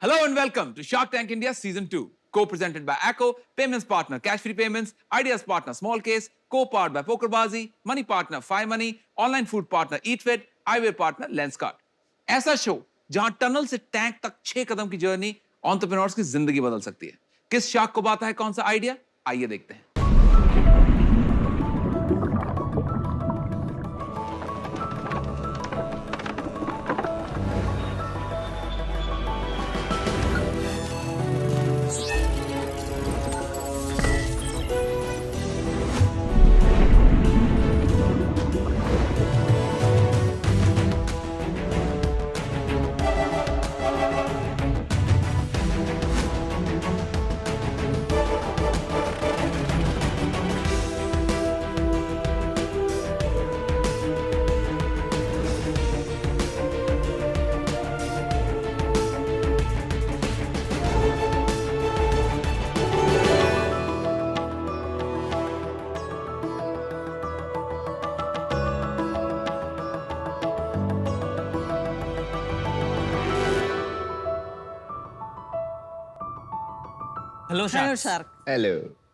Hello and welcome to Shark Tank India Season 2, co-presented by ACO, payments partner Cash Free Payments, ideas partner Small Case, co-powered by PokerBazi, money partner Fi Money, online food partner EatFit, eyewear partner Lenskart. ऐसा show जहां tunnel से tank तक 6 कदम की journey entrepreneurs की जिंदगी बदल सकती है। किस शार्क को आता है कौन सा आइडिया? आइए देखते हैं। Hello shark. Hello.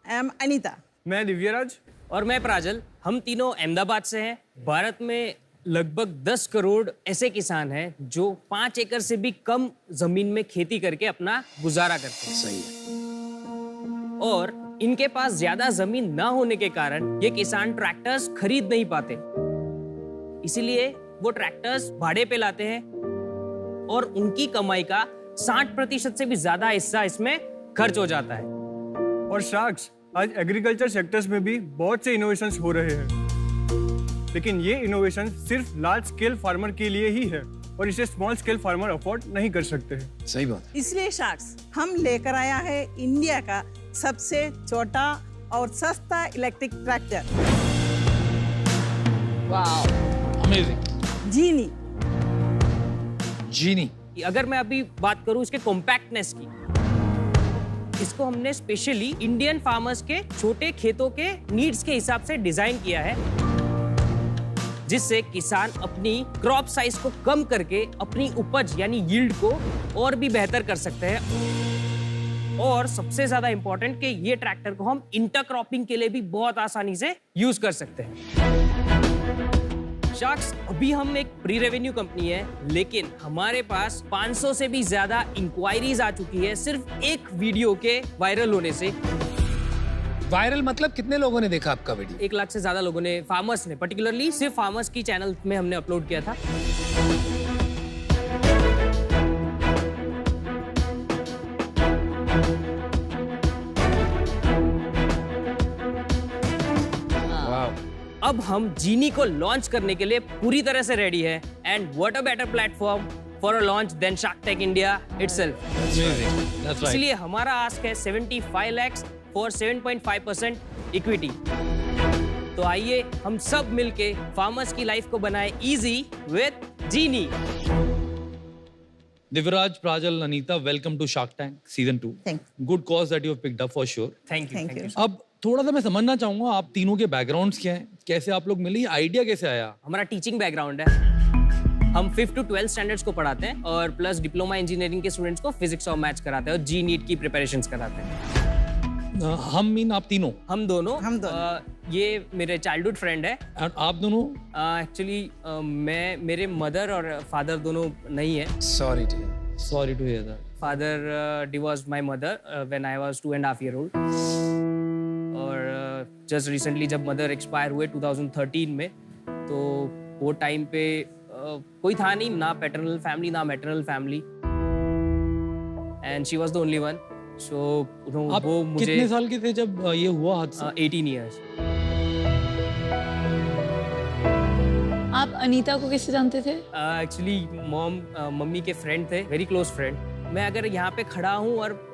I am Anita. मैं दिव्यराज। और मैं प्राजल। हम तीनों अहमदाबाद से हैं। भारत में लगभग 10 करोड़ ऐसे किसान हैं जो 5 एकड़ से भी कम जमीन में खेती करके अपना गुजारा करते हैं। सही है। और इनके पास ज्यादा जमीन ना होने के कारण ये किसान ट्रैक्टर्स खरीद नहीं पाते, इसीलिए वो ट्रैक्टर्स भाड़े पे लाते हैं और उनकी कमाई का 60% से भी ज्यादा हिस्सा इसमें खर्च हो जाता है। और शार्क्स, आज एग्रीकल्चर सेक्टर्स में भी बहुत से इनोवेशंस हो रहे हैं, लेकिन ये इनोवेशन सिर्फ लार्ज स्केल फार्मर के लिए ही है और इसे स्मॉल स्केल फार्मर अफोर्ड नहीं कर सकते हैं। सही बात। इसलिए शार्क्स हम लेकर आया है इंडिया का सबसे छोटा और सस्ता electric tractor. Wow, amazing. Genie. Genie. अगर मैं अभी बात करूं इसके कॉम्पैक्टनेस की, इसको हमने स्पेशली इंडियन फार्मर्स के छोटे खेतों के नीड्स के हिसाब से डिजाइन किया है, जिससे किसान अपनी क्रॉप साइज को कम करके अपनी उपज यानी यील्ड को और भी बेहतर कर सकते हैं। और सबसे ज्यादा इंपॉर्टेंट कि ये ट्रैक्टर को हम इंटरक्रॉपिंग के लिए भी बहुत आसानी से यूज कर सकते हैं। शार्क्स, अभी हम एक प्री रेवेन्यू कंपनी है, लेकिन हमारे पास 500 से भी ज्यादा इंक्वायरीज आ चुकी है सिर्फ एक वीडियो के वायरल होने से। वायरल मतलब कितने लोगों ने देखा आपका वीडियो? 1 लाख से ज्यादा लोगों ने, फार्मर्स ने, पर्टिकुलरली सिर्फ फार्मर्स की चैनल में हमने अपलोड किया था। अब हम जीनी को लॉन्च करने के लिए पूरी तरह से रेडी है। And what a better platform for a launch then shark tank India itself. इसलिए हमारा आस्क है 75 lakhs फॉर 7.5% इक्विटी। तो आइए हम सब मिलके फार्मर्स की लाइफ को बनाए easy with Genie. Diviraj, Prajal, Anita, welcome to Shark Tank Season 2. Thank you. Good cause that you have picked up for sure. Thank Thank you. you. अब थोड़ा सा मैं समझना चाहूंगा आप तीनों के बैकग्राउंड्स क्या हैं, कैसे आप लोग मिले, आइडिया कैसे आया? हमारा टीचिंग बैकग्राउंड है। हम 5th to 12th स्टैंडर्ड्स को पढ़ाते हैं और प्लस डिप्लोमा इंजीनियरिंग के स्टूडेंट्स को फिजिक्स और मैथ्स कराते हैं और जी नीट की प्रिपरेशंस कराते हैं। हम मीन आप तीनों? हम दोनों। ये मेरे चाइल्डहुड फ्रेंड है। और आप दोनों? एक्चुअली मैं, मेरे मदर और फादर दोनों नहीं है। Sorry to hear that. Father divorced my mother when I was 2.5 year old। और जस्ट रिसेंटली जब मदर एक्सपायर हुए 2013 में, तो वो टाइम पे कोई था नहीं, ना पैटर्नल फैमिली ना maternal family, and she was the only one. So आप वो मुझे कितने साल के थे जब ये हुआ हादसा? 18 years। आप अनीता को कैसे जानते थे? एक्चुअली मम्मी के फ्रेंड थे, वेरी क्लोज फ्रेंड। मैं अगर यहाँ पे खड़ा हूँ और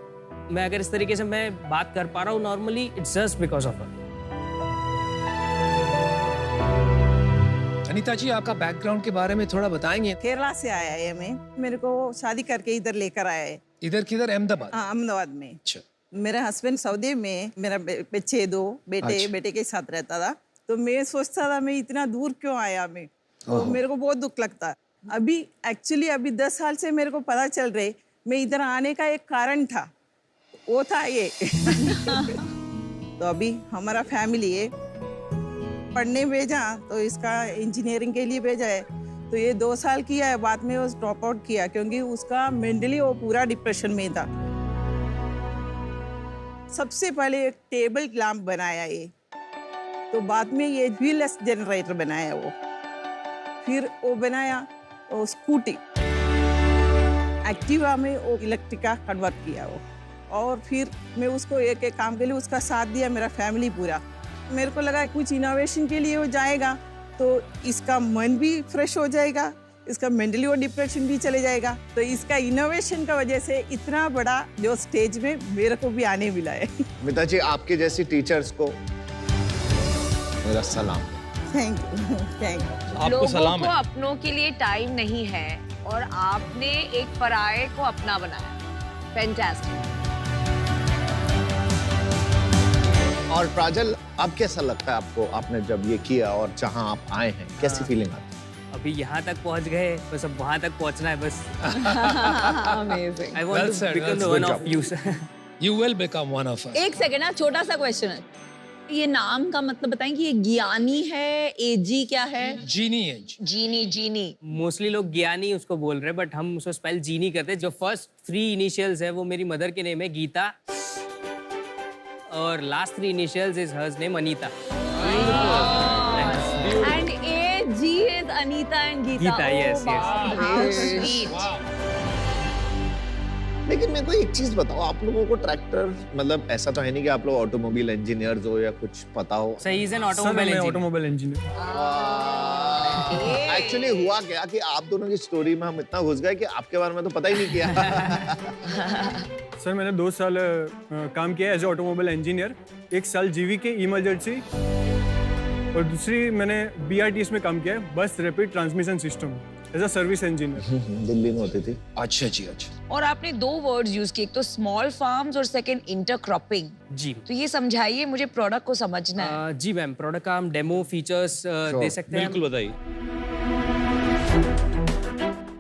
मैं अगर इस तरीके से मैं बात कर पा रहा हूँ normally, it's just because of her. Anita ji, आपका बैकग्राउंड के बारे में थोड़ा बताएंगे? केरला से आया है मैं, मेरे को शादी करके इधर लेकर आया है। इधर किधर? अहमदाबाद? हाँ, अहमदाबाद में। अच्छा। मेरा हस्बैंड सऊदी में, मेरा बच्चे 2 बेटे, अच्छा। बेटे के साथ रहता था। तो मैं सोचता था मैं इतना दूर क्यों आया मैं, तो मेरे को बहुत दुख लगता। अभी एक्चुअली 10 साल से मेरे को पता चल रहे मैं इधर आने का एक कारण था, वो था ये। तो अभी हमारा फैमिली है, पढ़ने भेजा तो इसका इंजीनियरिंग के लिए भेजा है, तो ये 2 साल किया है, बाद में वो ड्रॉप आउट किया क्योंकि उसका मेंटली वो पूरा डिप्रेशन में था। सबसे पहले एक टेबल लैंप बनाया ये, तो बाद में ये व्हीललेस जनरेटर बनाया वो, फिर वो बनाया वो स्कूटी, एक्टिवा में वो इलेक्ट्रिक का कन्वर्ट किया वो, और फिर मैं उसको एक एक काम के लिए उसका साथ दिया, मेरा फैमिली पूरा। मेरे को लगा कुछ इनोवेशन के लिए वो जाएगा तो इसका मन भी फ्रेश हो जाएगा, इसका मेंटली वो डिप्रेशन भी चले जाएगा, तो इसका इनोवेशन का वजह से इतना बड़ा जो स्टेज में मेरे को भी आने मिला है। अमिता जी, आपके जैसी टीचर्स को मेरा सलाम। Thank you, thank you. आपको लोगों सलाम को है। अपनों के लिए टाइम नहीं है और आपने एक पराये को अपना बनाया। फैंटास्टिक। और प्राजल, अब कैसा लगता है आपको, आपने जब ये किया और जहां आप आए हैं, कैसी फीलिंग आती है? अभी यहाँ तक पहुँच गए, बस अब वहाँ तक पहुँचना है बस। Amazing. I want Well to said, become well the said. one Good of you, sir. You will become one of us. एक सेकंड ना, छोटा सा क्वेश्चन है, ये नाम का मतलब बताएं कि ये ज्ञानी है, एजी क्या है? Genie age. जीनी जीनी। मोस्टली लोग ज्ञानी उसको बोल रहे हैं, बट हम उसको स्पेल जीनी करते हैं। जो फर्स्ट 3 इनिशियल्स है वो मेरी मदर के नेम है गीता, और last 3 initials is hers name Anita. And A G is Anita and Geeta. Geeta, yes, yes. How sweet. लेकिन मेरे को एक चीज बताओ, आप लोगों को ट्रैक्टर, मतलब ऐसा तो है नहीं कि आप लोग ऑटोमोबाइल इंजीनियर्स हो या कुछ पता हो? सही इज एन सर, ऑटोमोबाइल मैं इंजीनियर। Automobile engineer. एक्चुअली हुआ क्या कि आप दोनों की स्टोरी में हम इतना घुस गए कि आपके बारे में तो पता ही नहीं किया। सर, मैंने 2 साल काम किया एज ए ऑटोमोबाइल इंजीनियर। 1 साल जीवी के इमरजेंसी, और दूसरी मैंने BRTS में काम किया है, बस rapid transmission system, as a service engineer. Delhi में होती थी। अच्छा जी, अच्छा। और आपने 2 वर्ड्स यूज किए, एक तो स्मॉल फार्म्स और सेकंड इंटरक्रॉपिंग। जी। तो ये समझाइए मुझे, प्रोडक्ट को समझना है। जी मैम, प्रोडक्ट का हम डेमो फीचर्स दे सकते हैं। बिल्कुल बताइए।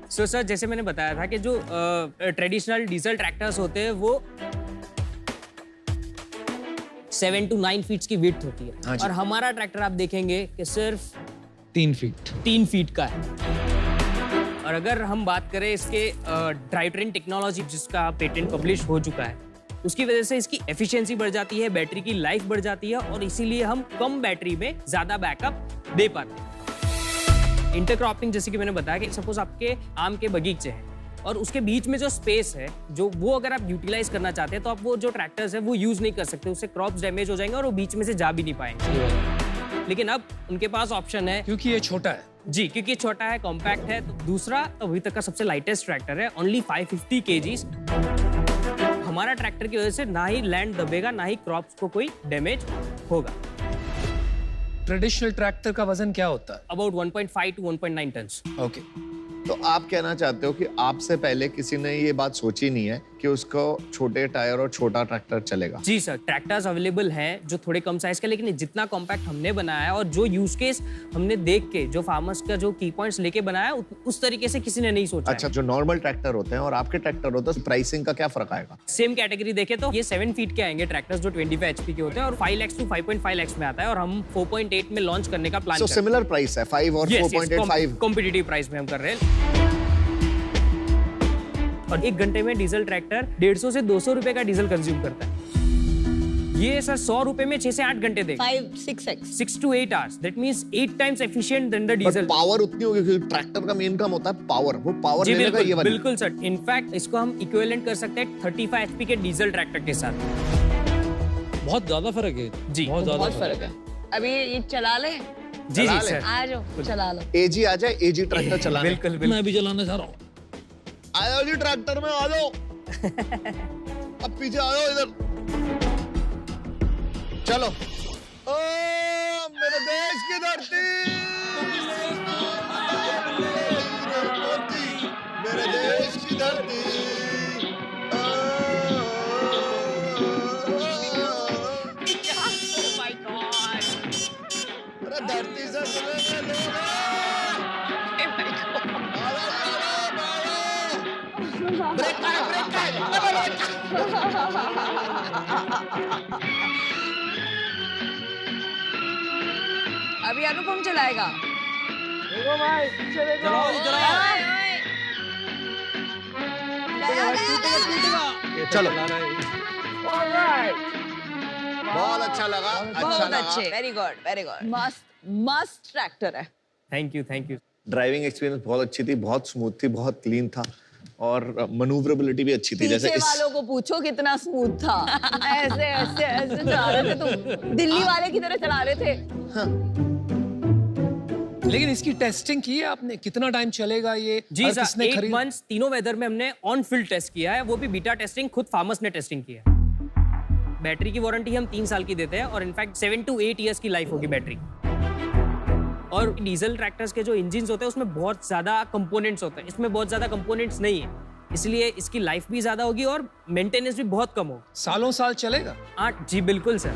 सो सर, जैसे मैंने बताया था कि जो ट्रेडिशनल डीजल ट्रैक्टर्स होते हैं वो 7 to 9 फीट की विड्थ होती हाँ है, जी। और हमारा ट्रैक्टर आप देखेंगे कि सिर्फ 3 फीट। 3 फीट का है। और अगर हम बात करें इसके ड्राइव ट्रेन टेक्नोलॉजी, जिसका पेटेंट पब्लिश हो चुका है, उसकी वजह से इसकी एफिशिएंसी बढ़ जाती है, बैटरी की लाइफ बढ़ जाती है, और इसीलिए हम कम बैटरी में ज्यादा बैकअप दे पाते हैं। इंटरक्रॉपिंग, जैसे कि मैंने बताया कि सपोज आपके आम के बगीचे हैं और उसके बीच में जो स्पेस है, जो वो अगर आप यूटिलाइज करना चाहते हैं, तो आप वो जो ट्रैक्टर्स है वो यूज नहीं कर सकते, उससे क्रॉप्स डैमेज हो जाएंगे और वो बीच में से जा भी नहीं पाएंगे। लेकिन अब उनके पास ऑप्शन है, क्योंकि ये छोटा है। जी, क्योंकि ये छोटा है, कॉम्पैक्ट है। तो दूसरा अभी तक का सबसे लाइटेस्ट ट्रैक्टर है, ओनली 550 kgs। हमारा ट्रैक्टर की वजह से ना ही लैंड दबेगा, ना ही क्रॉप्स को कोई डैमेज होगा। ट्रेडिशनल ट्रैक्टर का वजन क्या होता है? About 1.5 to 1.9 tons. ओके। तो आप कहना चाहते हो कि आपसे पहले किसी ने ये बात सोची नहीं है कि उसको छोटे टायर और छोटा ट्रैक्टर चलेगा? जी सर, ट्रैक्टर्स अवेलेबल हैं जो थोड़े कम साइज के, लेकिन जितना कॉम्पैक्ट हमने बनाया है और जो यूज केस हमने देख के, जो फार्मर्स का जो की पॉइंट्स लेके बनाया, उस तरीके से किसी ने नहीं सोचा। अच्छा, जो नॉर्मल ट्रैक्टर होते हैं और आपके ट्रैक्टर होते हैं, प्राइसिंग का क्या फर्क आएगा? सेम कैटेगरी देखे तो ये 7 फीट के आएंगे ट्रैक्टर्स, जो 25 HP के होते हैं, और 5 lakhs to 5.5 lakhs में आता है, और हम 4.8 में लॉन्च करने का प्लान So सिमिलर प्राइस है, 5 और 4.85। कॉम्पिटिटिव प्राइस में हम कर रहे हैं। और 1 घंटे में डीजल ट्रैक्टर 150 से 200 रुपए का डीजल कंज्यूम करता है। ये सर 100 रुपए में 6 से 8 घंटे देगा। 6 to 8 hours। That means 8 times efficient than the diesel। Power उतनी होगी क्योंकि ट्रैक्टर का मेन काम होता है पावर, वो पावर जी लेने का ये बिल्कुल, वाला। बिल्कुल सर। इनफैक्ट इसको हम इक्विवेलेंट कर सकते हैं 35 HP के डीजल ट्रैक्टर के साथ। बहुत ज्यादा फर्क है जी, बहुत ज्यादा बहुत फर्क है। अभी ये चला ले। जी जी चला ले। सर, आ जाओ, चला लो। एजी आ जाए, एजी ट्रैक्टर चलाने। बिल्कुल बिल्कुल। मैं भी चलाना चाह रहा हूँ। आयो जी ट्रैक्टर में आ जाओ। अब पीछे आओ इधर। चलो। ओ मेरे देश की धरती, मेरे देश की धरती। अरे धरती से सुनेंगे लोग। ब्रेक अभी अनुपम चलाएगा। चलो बहुत अच्छा लगा, बहुत अच्छे, वेरी गुड, मस्त ट्रैक्टर है। थैंक यू ड्राइविंग एक्सपीरियंस बहुत अच्छी थी, बहुत स्मूथ थी, बहुत क्लीन था और मनूवरेबिलिटी भी अच्छी थी। जैसे पीछे वालों को पूछो कितना स्मूथ था। ऐसे ऐसे ऐसे चला रहे थे तुम, दिल्ली वाले की तरह चला रहे थे। लेकिन इसकी टेस्टिंग की है आपने? कितना टाइम चलेगा ये? जी सर, 8 मंथ्स तीनों वेदर में हमने ऑन फील्ड टेस्ट किया है, वो भी बीटा टेस्टिंग खुद फार्मर्स ने टेस्टिंग किया है। बैटरी की वारंटी हम 3 साल की देते हैं और इनफैक्ट 7 to 8 ईयर्स की लाइफ होगी बैटरी। और डीजल ट्रैक्टर्स के जो इंजिन्स होते हैं उसमें बहुत ज्यादा कंपोनेंट्स होते हैं, इसमें बहुत ज्यादा कंपोनेंट्स नहीं है, इसलिए इसकी लाइफ भी ज्यादा होगी और मेंटेनेंस भी बहुत कम होगा। सालों साल चलेगा? हाँ जी बिल्कुल सर।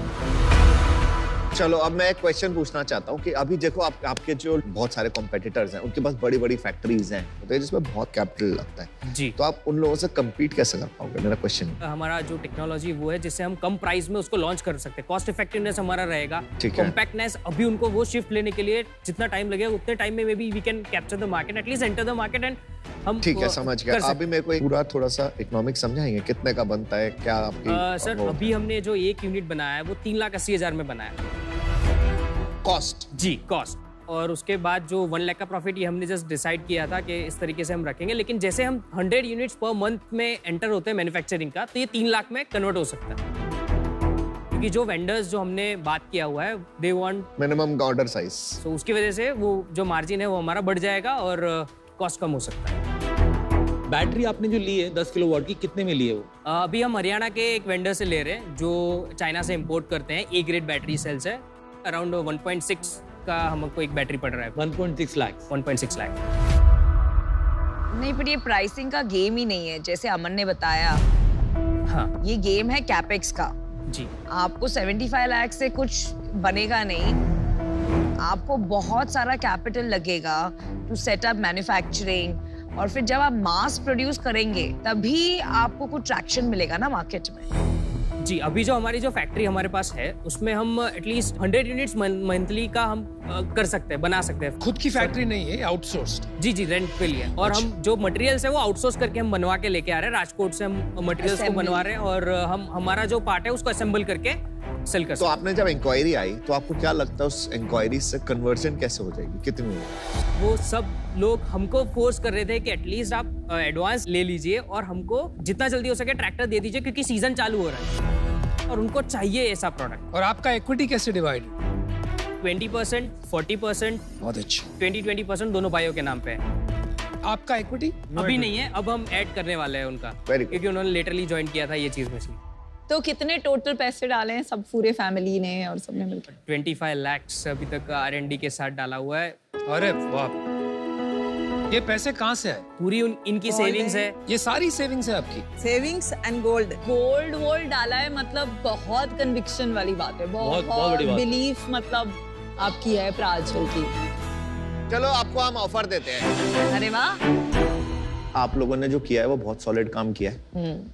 चलो अब मैं एक क्वेश्चन पूछना चाहता हूँ कि अभी देखो आपके जो बहुत सारे कॉम्पिटिटर्स हैं उनके पास बड़ी बड़ी फैक्ट्रीज हैं तो जिसमें बहुत कैपिटल लगता है जी, तो आप उन लोगों से कम्पीट कैसे कर पाओगे? मेरा क्वेश्चन। हमारा जो टेक्नोलॉजी वो है जिससे हम कम प्राइस में उसको लॉन्च कर सकते हैं, कॉस्ट इफेक्टिवनेस हमारा रहेगा, कॉम्पैक्टनेस। अभी उनको वो शिफ्ट लेने के लिए जितना टाइम लगेगा उतने टाइम में we can capture the market, at least enter the market and हम ठीक है, समझ गया। अभी मेरे को पूरा थोड़ा सा इकोनॉमिक समझाएंगे कितने का बनता है क्या आपकी? सर अभी हमने जो एक यूनिट बनाया है वो 3,80,000 में बनाया है कॉस्ट। जी कॉस्ट, और उसके बाद जो 1 लाख का प्रॉफिट ये हमने जस्ट डिसाइड किया था कि इस तरीके से हम रखेंगे, लेकिन जैसे हम 100 यूनिट्स पर मंथ में एंटर होते हैं मैन्युफैक्चरिंग का तो ये 3 लाख में कन्वर्ट हो सकता है, क्योंकि जो वेंडर्स जो हमने बात किया हुआ है they want minimum order size, तो उसकी वजह से वो जो मार्जिन है वो हमारा बढ़ जाएगा और कॉस्ट कम हो सकता है। बैटरी आपने जो ली है 10 किलोवाट की, कितने में ली है वो? अभी हम हरियाणा के एक वेंडर से ले रहे हैं जो चाइना से इंपोर्ट करते हैं, ए ग्रेड बैटरी सेल्स है, अराउंड 1.6 का हमको एक बैटरी पड़ रहा है। 1.6 लाख। 1.6 लाख। नहीं पर ये प्राइसिंग का गेम ही नहीं है, जैसे अमन ने बताया। हाँ, ये गेम है कैपेक्स का। जी, आपको 75 लाख से कुछ बनेगा नहीं, आपको बहुत सारा कैपिटल लगेगा टू सेट अप मैन्युफैक्चरिंग, और फिर जब आप मास प्रोड्यूस करेंगे तभी आपको कुछ ट्रैक्शन मिलेगा ना मार्केट में। जी अभी जो हमारी जो फैक्ट्री हमारे पास है उसमें हम एटलीस्ट 100 यूनिट्स मंथली का हम कर सकते हैं, बना सकते हैं। खुद की फैक्ट्री नहीं है, आउटसोर्स्ड? जी जी, रेंट पे लिया। और हम जो मटेरियल्स है वो आउटसोर्स करके हम बनवा के लेके आ रहे हैं, राजकोट से हम मटेरियल्स को बनवा रहे हैं और हम हमारा जो पार्ट है उसको असेंबल करके सेल कर सकते हैं। तो आपने जब इंक्वायरी आई तो आपको क्या लगता है उस इंक्वायरी से कन्वर्जन कैसे हो जाएगी, कितनी होगी? वो सब लोग हमको फोर्स कर रहे थे कि एटलीस्ट आप एडवांस ले लीजिए और हमको जितना जल्दी हो सके ट्रैक्टर दे दीजिए, क्योंकि सीजन चालू हो रहा है और उनको चाहिए ऐसा प्रोडक्ट। और आपका इक्विटी कैसे डिवाइड? 20%, 40%, बहुत अच्छा। 20% दोनों भाइयों के नाम पे है। आपका इक्विटी अभी नहीं है, अब हम ऐड करने वाले हैं उनका, क्योंकि उन्होंने लेटरली ज्वाइन किया था ये चीज में। तो कितने टोटल पैसे डाले हैं सब पूरे फैमिली ने और सबने मिलकर? 25 लाख अभी तक R&D के साथ डाला हुआ है। अरे वाह, ये पैसे कहाँ से आए? पूरी इनकी सेविंग्स है। ये सारी सेविंग्स है आपकी? Savings and gold. गोल्ड वोल्ड डाला है, मतलब बहुत कन्विक्शन वाली बात है, बहुत बड़ी बात। बिलीफ मतलब आपकी है प्रांजल की। चलो आपको हम ऑफर देते हैं। अरे वाह, आप लोगों ने जो किया है वो बहुत सॉलिड काम किया है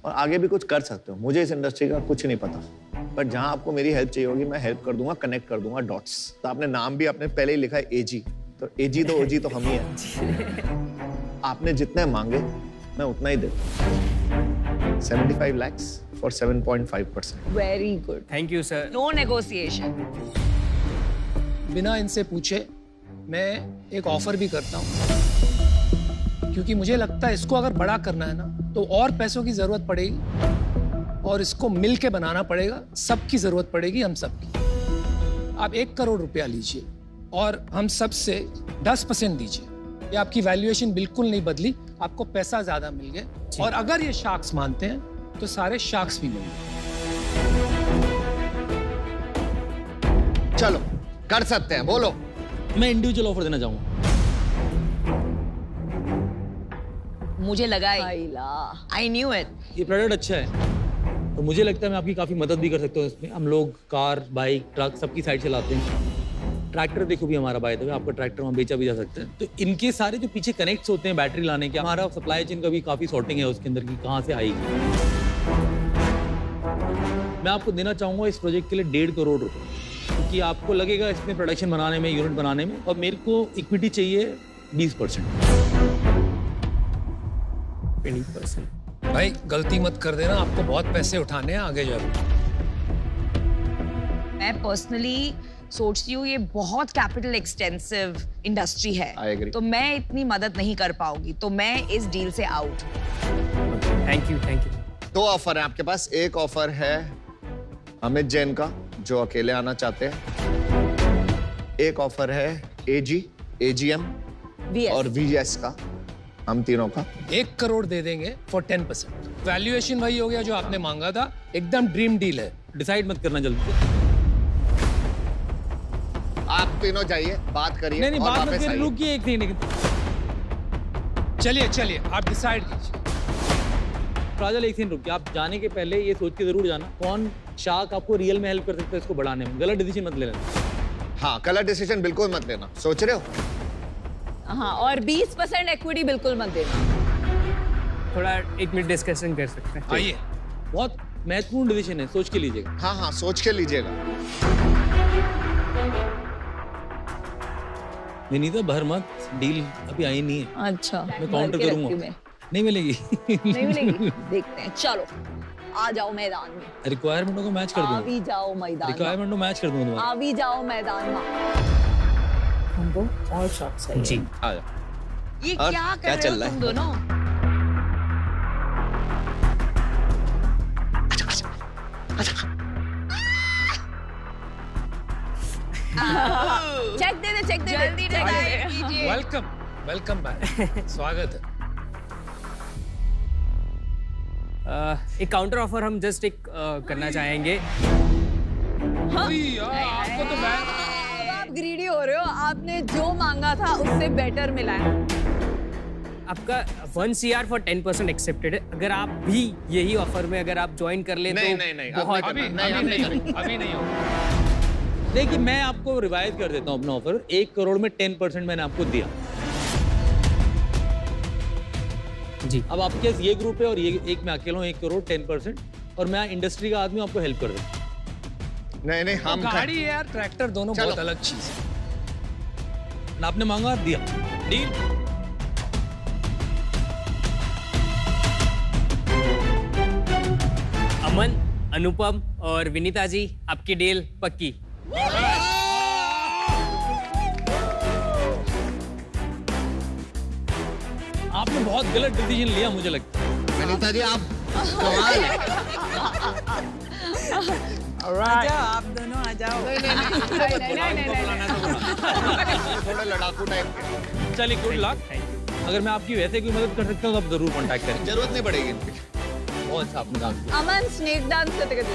और आगे भी कुछ कर सकते हो। मुझे इस इंडस्ट्री का कुछ नहीं पता, पर जहां आपको मेरी हेल्प चाहिए होगी मैं हेल्प कर दूंगा, कनेक्ट कर दूंगा डॉट्स। तो आपने नाम भी आपने पहले ही लिखा है एजी, तो एजी तो ओजी तो हम ही है। आपने जितने मांगे मैं उतना ही देता। 75 lakhs for 7.5%। Very good, thank you sir. No negotiation. बिना इनसे पूछे मैं एक ऑफर भी करता हूँ, क्योंकि मुझे लगता है इसको अगर बड़ा करना है ना तो और पैसों की जरूरत पड़ेगी और इसको मिल के बनाना पड़ेगा, सबकी जरूरत पड़ेगी, हम सबकी। आप 1 करोड़ रुपया लीजिए और हम सबसे 10% दीजिए। ये आपकी वैल्यूएशन बिल्कुल नहीं बदली, आपको पैसा ज्यादा मिल गया। और अगर ये शार्क्स मानते हैं तो सारे शार्क्स भी मिल गए। चलो कर सकते हैं, बोलो। मैं इंडिविजुअल ऑफर देना चाहूंगा। मुझे लगा आई न्यू इट। ये प्रोडक्ट अच्छा है और मुझे लगता है मैं आपकी काफी मदद भी कर सकता हूँ इसमें। हम लोग कार, बाइक, ट्रक सबकी साइड चलाते हैं। ट्रैक्टर देखो भी हमारा बाय द वे, आपका ट्रैक्टर वहाँ बेचा भी जा सकता है। तो इनके सारे जो पीछे कनेक्ट्स होते हैं बैटरी लाने के, हमारा सप्लाई चेन का भी काफी सॉर्टिंग है उसके अंदर की कहाँ से आएगी। मैं आपको देना चाहूंगा इस प्रोजेक्ट के लिए 1.5 करोड़ रुपए। कि आपको लगेगा इसमें प्रोडक्शन बनाने में, यूनिट बनाने में, और मेरे को इक्विटी चाहिए 20%। 20%। भाई गलती मत कर देना, आपको बहुत पैसे उठाने हैं आगे जाकर। मैं पर्सनली सोचती हूँ ये बहुत कैपिटल एक्सटेंसिव इंडस्ट्री I है, agree. तो मैं इतनी मदद नहीं कर पाऊंगी, तो मैं इस डील से out. Thank you, thank you. 2 offer है आपके पास। एक ऑफर है अमित जैन का, जो अकेले आना चाहते हैं। एक ऑफर है एजी, एजीएम और वीएस का, हम तीनों का। 1 करोड़ दे देंगे फॉर 10%। वैल्यूएशन वही हो गया जो आपने मांगा था, एकदम ड्रीम डील है। डिसाइड मत करना जल्दी। आप तीनों जाइए, बात करिए। नहीं, और बात मत वापस करिए, आइए। रुकिए एक सेकंड। चलिए आप डिसाइड कीजिए। राजल एक सेकंड रुकिए। आप जाने के पहले ये सोच के जरूर जाना, कौन शार्क आपको रियल में हेल्प कर सकता है इसको बढ़ाने में। गलत डिसीजन मत ले लेना। हाँ, गलत डिसीजन बिल्कुल मत लेना। सोच रहे हो? हाँ, और 20% इक्विटी बिल्कुल मत देना। थोड़ा 1 मिनट डिस्कशन कर सकते हैं। आइए। बहुत महत्वपूर्ण डिसीजन है, सोच के लीजिएगा। हाँ, सोच के लीजिएगा। विनीता भर मत, डील अभी आई नहीं है। अच्छा, मैं काउंटर करूंगा। नहीं मिलेगी। नहीं मिलेगी, देखते हैं। चलो आ जाओ मैदान में। रिक्वायरमेंटों को मैच कर आ दूंगा। भी जाओ मैदान में। रिक्वायरमेंट को मैच कर दूंगा तुम्हारा। आ भी जाओ मैदान में। हमको और शॉट चाहिए। जी। आ जाओ। ये और क्या क्या कर रहे चल हो रहा तुम है? दोनों? चेक दे दे, चेक दे दे। जल्दी डिसाइड कीजिए। Welcome back. स्वागत है। एक काउंटर ऑफर हम जस्ट करना चाहेंगे। आपको तो अब आप ग्रीडी हो रहे हो। आपने जो मांगा था उससे बेटर मिला है। आपका 1 CR फॉर 10% एक्सेप्टेड है। अगर आप भी यही ऑफर में अगर आप ज्वाइन कर ले तो नहीं, बहुत अभी नहीं होगा। देखिए मैं आपको रिवाइज कर देता हूँ अपना ऑफर। 1 करोड़ में 10% मैंने आपको दिया। जी। अब आपके पास ये ग्रुप है और ये एक मैं अकेला हूँ। 1 करोड़ 10%, और मैं इंडस्ट्री का आदमी हूँ, आपको हेल्प कर दूँ। नहीं, हम गाड़ी है यार, ट्रैक्टर, दोनों चलो। बहुत अलग चीज है। आपने मांगा, दिया। डील। अमन, अनुपम और विनीता जी, आपकी डील पक्की। आपने बहुत गलत डिसीजन लिया मुझे लगता है। विनीता जी, आप कमाल है। आ जाओ, आप दोनों आ जाओ। थोड़ा लड़ाकू टाइप के। चलिए, गुड लक। अगर मैं आपकी वैसे कोई मदद कर सकता हूँ तो आप जरूर कांटेक्ट करें। जरूरत नहीं पड़ेगी इनकी। बहुत अच्छा आपने काम किया। अमन स्नेक डांस करते करते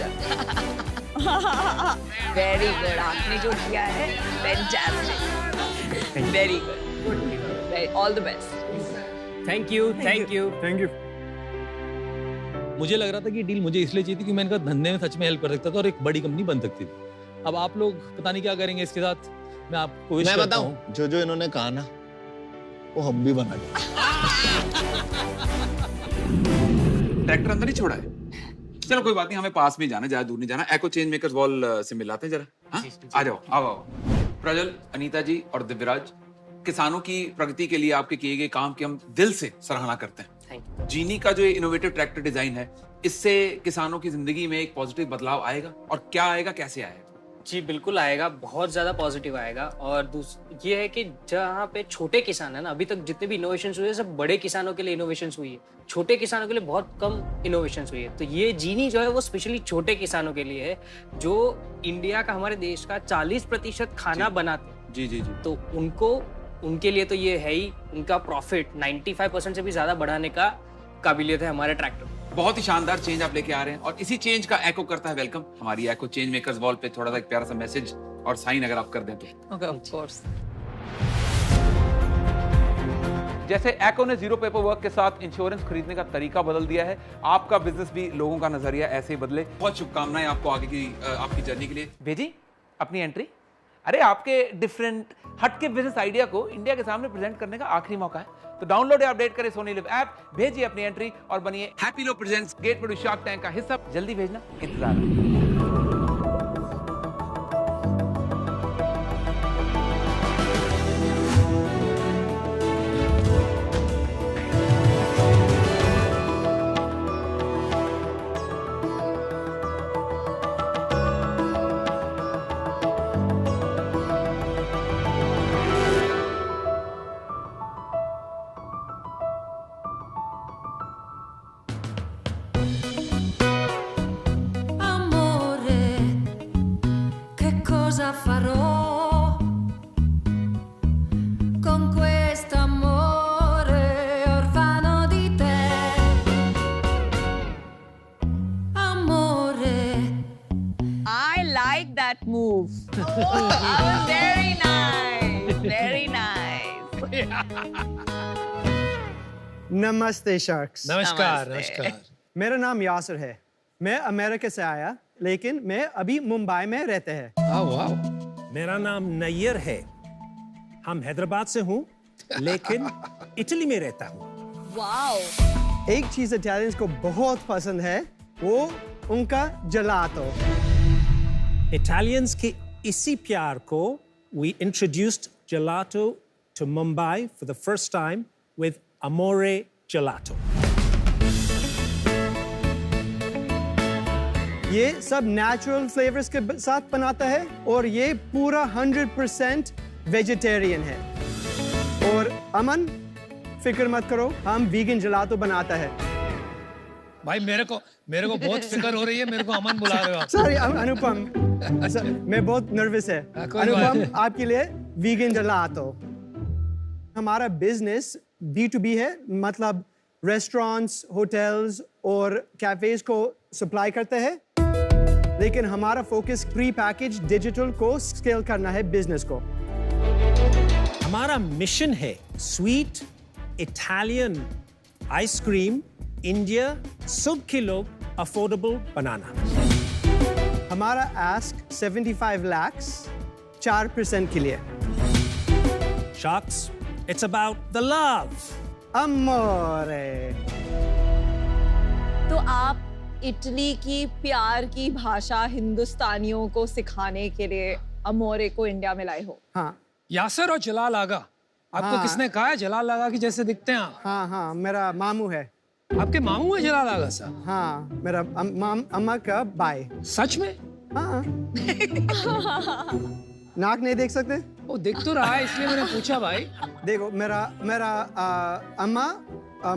वेरी गुड, आपने जो किया है fantastic, very good, all the best. Thank you, thank you. Thank you. मुझे लग रहा था कि डील मुझे इसलिए चाहिए थी कि मैं इनका धंधे में सच में हेल्प कर सकता था और एक बड़ी कंपनी बन सकती थी। अब आप लोग पता नहीं क्या करेंगे इसके साथ। मैं आपको विश मैं करता बताऊं, हूं। जो इन्होंने कहा ना, वो हम भी बना लें। ट्रैक्टर अंदर ही छोड़ा है। चलो कोई बात नहीं, हमें पास में जाना, ज्यादा दूर नहीं जाना। एको चेंज मेकर्स वॉल से मिलाते हैं जरा। हाँ? आ जाओ, आओ। प्रज्वल, अनीता जी और दिव्यराज, किसानों की प्रगति के लिए आपके किए गए काम की हम दिल से सराहना करते हैं। जीनी का जो इनोवेटिव ट्रैक्टर डिजाइन है, इससे किसानों की जिंदगी में एक पॉजिटिव बदलाव आएगा। और क्या आएगा, कैसे आएगा? जी बिल्कुल आएगा, बहुत ज्यादा पॉजिटिव आएगा। और ये है कि जहाँ पे छोटे किसान है ना, अभी तक जितने भी इनोवेशन हुए सब बड़े किसानों के लिए इनोवेशन हुई है, छोटे किसानों के लिए बहुत कम इनोवेशन हुई है। तो ये जीनी जो है वो स्पेशली छोटे किसानों के लिए है, जो इंडिया का, हमारे देश का 40% खाना बनाते हैं। जी जी जी। तो उनके लिए तो ये है ही, उनका प्रॉफिट 95% से भी ज्यादा बढ़ाने का काबिलियत है हमारे ट्रैक्टर। बहुत ही शानदार चेंज आप लेके आ रहे हैं और इसी चेंज का एको करता है वेलकम। हमारी एको चेंज मेकर्स वॉल पे थोड़ा सा एक प्यारा सा मैसेज और साइन अगर आप कर दें तो। Okay, of course. जैसे एको ने जीरो पेपर वर्क के साथ इंश्योरेंस खरीदने का तरीका बदल दिया है, आपका बिजनेस भी लोगों का नजरिया ऐसे ही बदले। बहुत शुभकामनाएं आपको आगे की आपकी जर्नी के लिए। भेजी अपनी एंट्री। अरे आपके डिफरेंट हटके बिजनेस आइडिया को इंडिया के सामने प्रेजेंट करने का आखिरी मौका है। तो डाउनलोड या अपडेट करें सोनी लिव ऐप, भेजिए अपनी एंट्री और बनिए Happilo presents get produce shark tank का हिस्सा। जल्दी भेजना, इंतजार है। farò con questo amore orfano di te. Amore. I like that move. Very nice. Very nice. नमस्ते शार्क्स। नमस्कार नमस्कार। मेरा नाम यासर है। मैं अमेरिका से आया, लेकिन मैं अभी मुंबई में रहते हैं। वाह। मेरा नाम नैयर है। हम हैदराबाद से हूँ, लेकिन इटली में रहता हूँ। वाओ। एक चीज इटालियंस को बहुत पसंद है, वो उनका जलातो। Italians के इसी प्यार को we introduced gelato to Mumbai for the first time with Amore Gelato. ये सब नेचुरल फ्लेवर्स के साथ बनाता है और ये पूरा 100% वेजिटेरियन है। और अमन, फिक्र मत करो, हम वीगन जलातो बनाता है। भाई मेरे को बहुत फिक्र हो रही है, मेरे को अमन बुला रहे हो आप। सॉरी अनुपम, मैं बहुत नर्वस है। अनुपम, आपके लिए वीगन जलातो। हमारा बिजनेस B2B है, मतलब रेस्टोरेंट्स, होटल्स और कैफेज को सप्लाई करते हैं, लेकिन हमारा फोकस प्री पैकेज डिजिटल को स्केल करना है बिजनेस को। हमारा मिशन है स्वीट इटालियन आइसक्रीम इंडिया सबके लोग अफोर्डेबल बनाना। हमारा आस्क 75 lakhs 4% के लिए। Sharks, it's about the love. अमोरे। तो आप इटली की प्यार की भाषा हिंदुस्तानियों को सिखाने के लिए अमोरे को इंडिया में लाए हो। हाँ। यासर और जलाल आगा, आपको हाँ। किसने कहा है जलाल आगा की जैसे दिखते हैं आप? हाँ हाँ, मेरा मामू है। आपके मामू है जलाल आगा साहब? हाँ, मेरा अम्मा का भाई। सच में? हाँ। नाक नहीं देख सकते? वो दिख तो रहा है, इसलिए मैंने पूछा भाई। देखो, मेरा अम्मा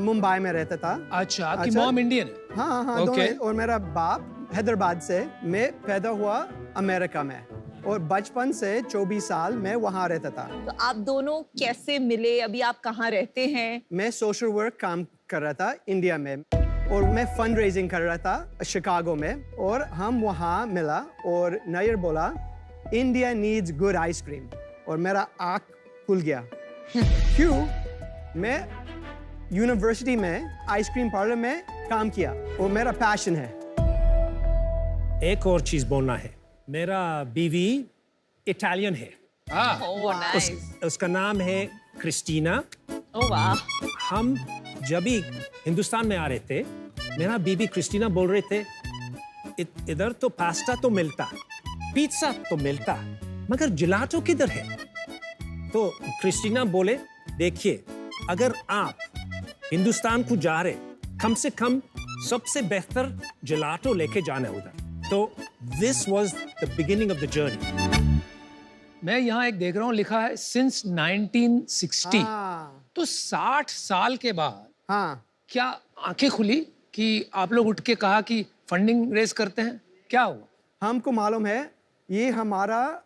मुंबई में रहता था। अच्छा, आपकी मॉम इंडियन है? हाँ हाँ, दोनों। और मेरा बाप हैदराबाद से। मैं पैदा हुआ अमेरिका में और बचपन से 24 साल मैं वहाँ रहता था। तो आप दोनों कैसे मिले? अभी आप कहाँ रहते हैं? मैं सोशल वर्क काम कर रहा था इंडिया में और मैं फंड रेजिंग कर रहा था शिकागो में, और हम वहाँ मिला और नैयर बोला इंडिया नीड्स गुड आइसक्रीम, और मेरा आँख खुल गया। क्यों? मैं यूनिवर्सिटी में आइसक्रीम पार्लर में काम किया और मेरा पैशन है। एक और चीज बोलना है, मेरा बीवी इटालियन है। उसका नाम है क्रिस्टीना। हम जब भी हिंदुस्तान में आ रहे थे, मेरा बीवी क्रिस्टीना बोल रहे थे इधर तो पास्ता तो मिलता, पिज्जा तो मिलता, मगर जिलाटो किधर है? तो क्रिस्टीना बोले देखिए, अगर आप हिंदुस्तान को जा रहे, कम से कम सबसे बेहतर जिलाटो लेके जाना है उधर। तो this was the beginning of the journey. मैं यहाँ एक देख रहा हूँ, लिखा है सिंस 1960। तो 60 साल के बाद क्या आंखें खुली कि आप लोग उठ के कहा कि फंडिंग रेज करते हैं? क्या हुआ? हमको मालूम है ये हमारा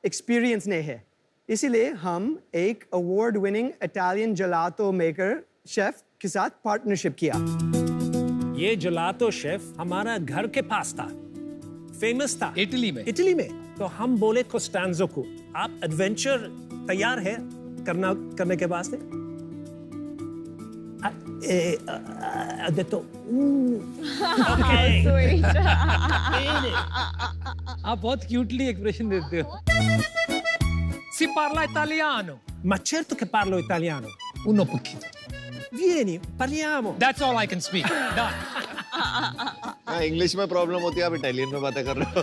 एक्सपीरियंस नहीं है, इसीलिए हम एक award winning Italian gelato maker chef के साथ पार्टनरशिप किया। ये जलातो शेफ हमारा घर के पास था, फेमस था इटली में। तो हम बोले कोस्टांजो को, आप एडवेंचर तैयार है करने के वास्ते? आप बहुत क्यूटली एक्सप्रेशन देते हो। Si parla italiano? Ma certo che parlo italiano. Un pochino. Vieni, parliamo. That's all I can speak. Done. English में प्रॉब्लम होती है, आप इटालियन में बातें कर रहे हो।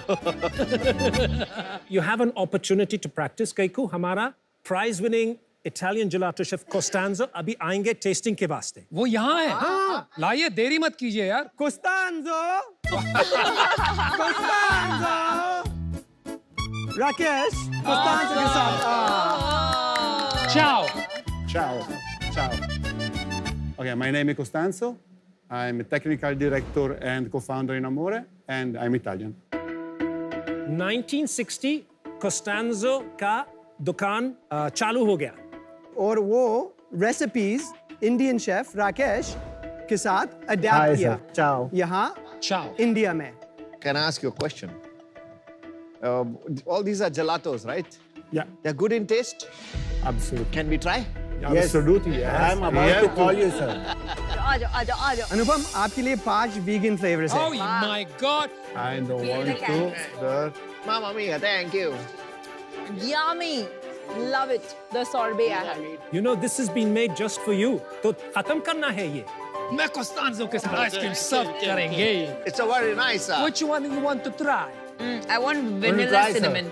You have an opportunity to practice. Kaiku, हमारा prize winning Italian gelato chef Costanzo अभी आएंगे टेस्टिंग के वास्ते। वो यहाँ है? हाँ। लाइए, देरी मत कीजिए यार। कोस्टांजो। कोस्टांजो। राकेश, कोस्टांजो के साथ। Ciao. Ciao. Okay, my name is Costanzo. I'm a technical director and co-founder in Amore, and I'm Italian. 1960 कोस्टांजो का दुकान चालू हो गया और वो रेसिपीज इंडियन शेफ राकेश के साथ अडैप्ट किया Ciao. यहाँ इंडिया में। Can I ask you a question? All these are gelatos, right? Yeah. They're good in taste. Absolutely. Can we try? Absolutely. Yes. I'm about to call you, sir. अनुपम, आपके लिए 5 vegan flavors हैं। Oh my God! And the one, two, the... Mamma mia, thank you. Yummy. Love it. The sorbet I had. You know, this has been made just for you. तो खत्म करना है ये। मैं कोस्टांजो के साथ आइसक्रीम सर्व करेंगे। It's a very nice. Which one you want to try? I want vanilla try, sir? cinnamon.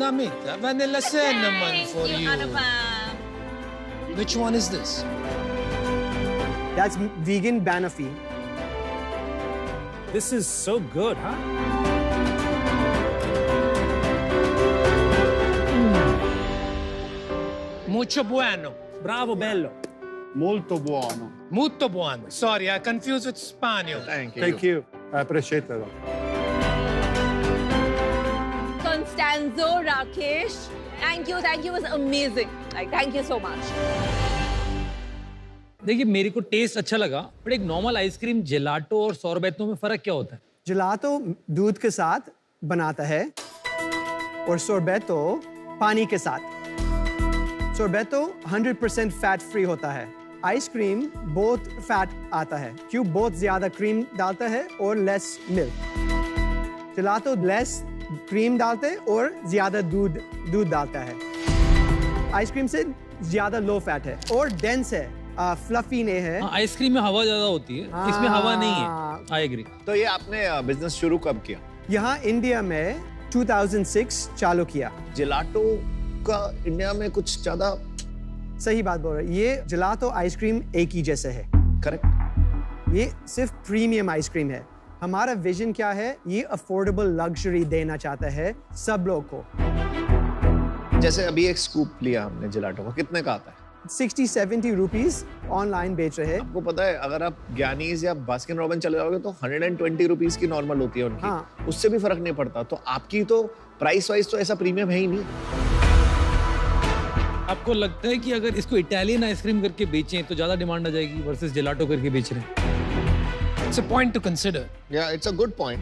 Namita, vanilla cinnamon for you. Anupam. Which one is this? That's vegan banoffee. This is so good, huh? Mucho bueno. Bravo, bello. Molto buono. Molto buono. Sorry, I confused with Spanish. Thank you. Thank you. I appreciate it. Constanzo, Rakesh, thank you. It was amazing. Like, thank you so much. देखिए मेरे को test अच्छा लगा, but एक normal ice cream gelato और सोरबेतो में फर्क क्या होता है? जेलाटो दूध के साथ बनाता है और सोरबेतो पानी के साथ। सोरबेतो 100% फैट फ्री होता है। आइसक्रीम बहुत फैट आता है क्यों बहुत ज्यादा क्रीम डालता है और less milk. Gelato less cream डालते हैं और ज्यादा दूध डालता है। आइसक्रीम से ज्यादा लो फैट है और डेंस है, फ्लफी नहीं है। आइसक्रीम में हवा ज्यादा होती है, इसमें हवा नहीं है। I agree. तो ये आपने बिजनेस शुरू कब किया? यहाँ इंडिया में 2006 चालू किया। जेलाटो का इंडिया में कुछ ज्यादा सही बात बोल रहे, ये जेलाटो आइसक्रीम एक ही जैसे है। करेक्ट। ये सिर्फ प्रीमियम आइसक्रीम है। हमारा विजन क्या है? ये अफोर्डेबल लग्जरी देना चाहता है सब लोग को। जैसे अभी एक स्कूप लिया हमने जेलाटो का, कितने का आता है? 60-70 रुपीस ऑनलाइन बेच रहे हैं। आपको पता है अगर आप ज्ञानीज या बास्किन रॉबिन चले जाओगे तो 120 रुपीस की नॉर्मल होती है उनकी। हाँ। उससे भी फर्क नहीं पड़ता। तो आपकी तो प्राइस वाइज तो ऐसा प्रीमियम है ही नहीं। आपको लगता है कि अगर इसको इटालियन आइसक्रीम करके बेचें तो ज्यादा डिमांड आ जाएगी वर्सेस जेलाटो करके बेच रहे हैं? It's a point to consider. Yeah, it's a good point.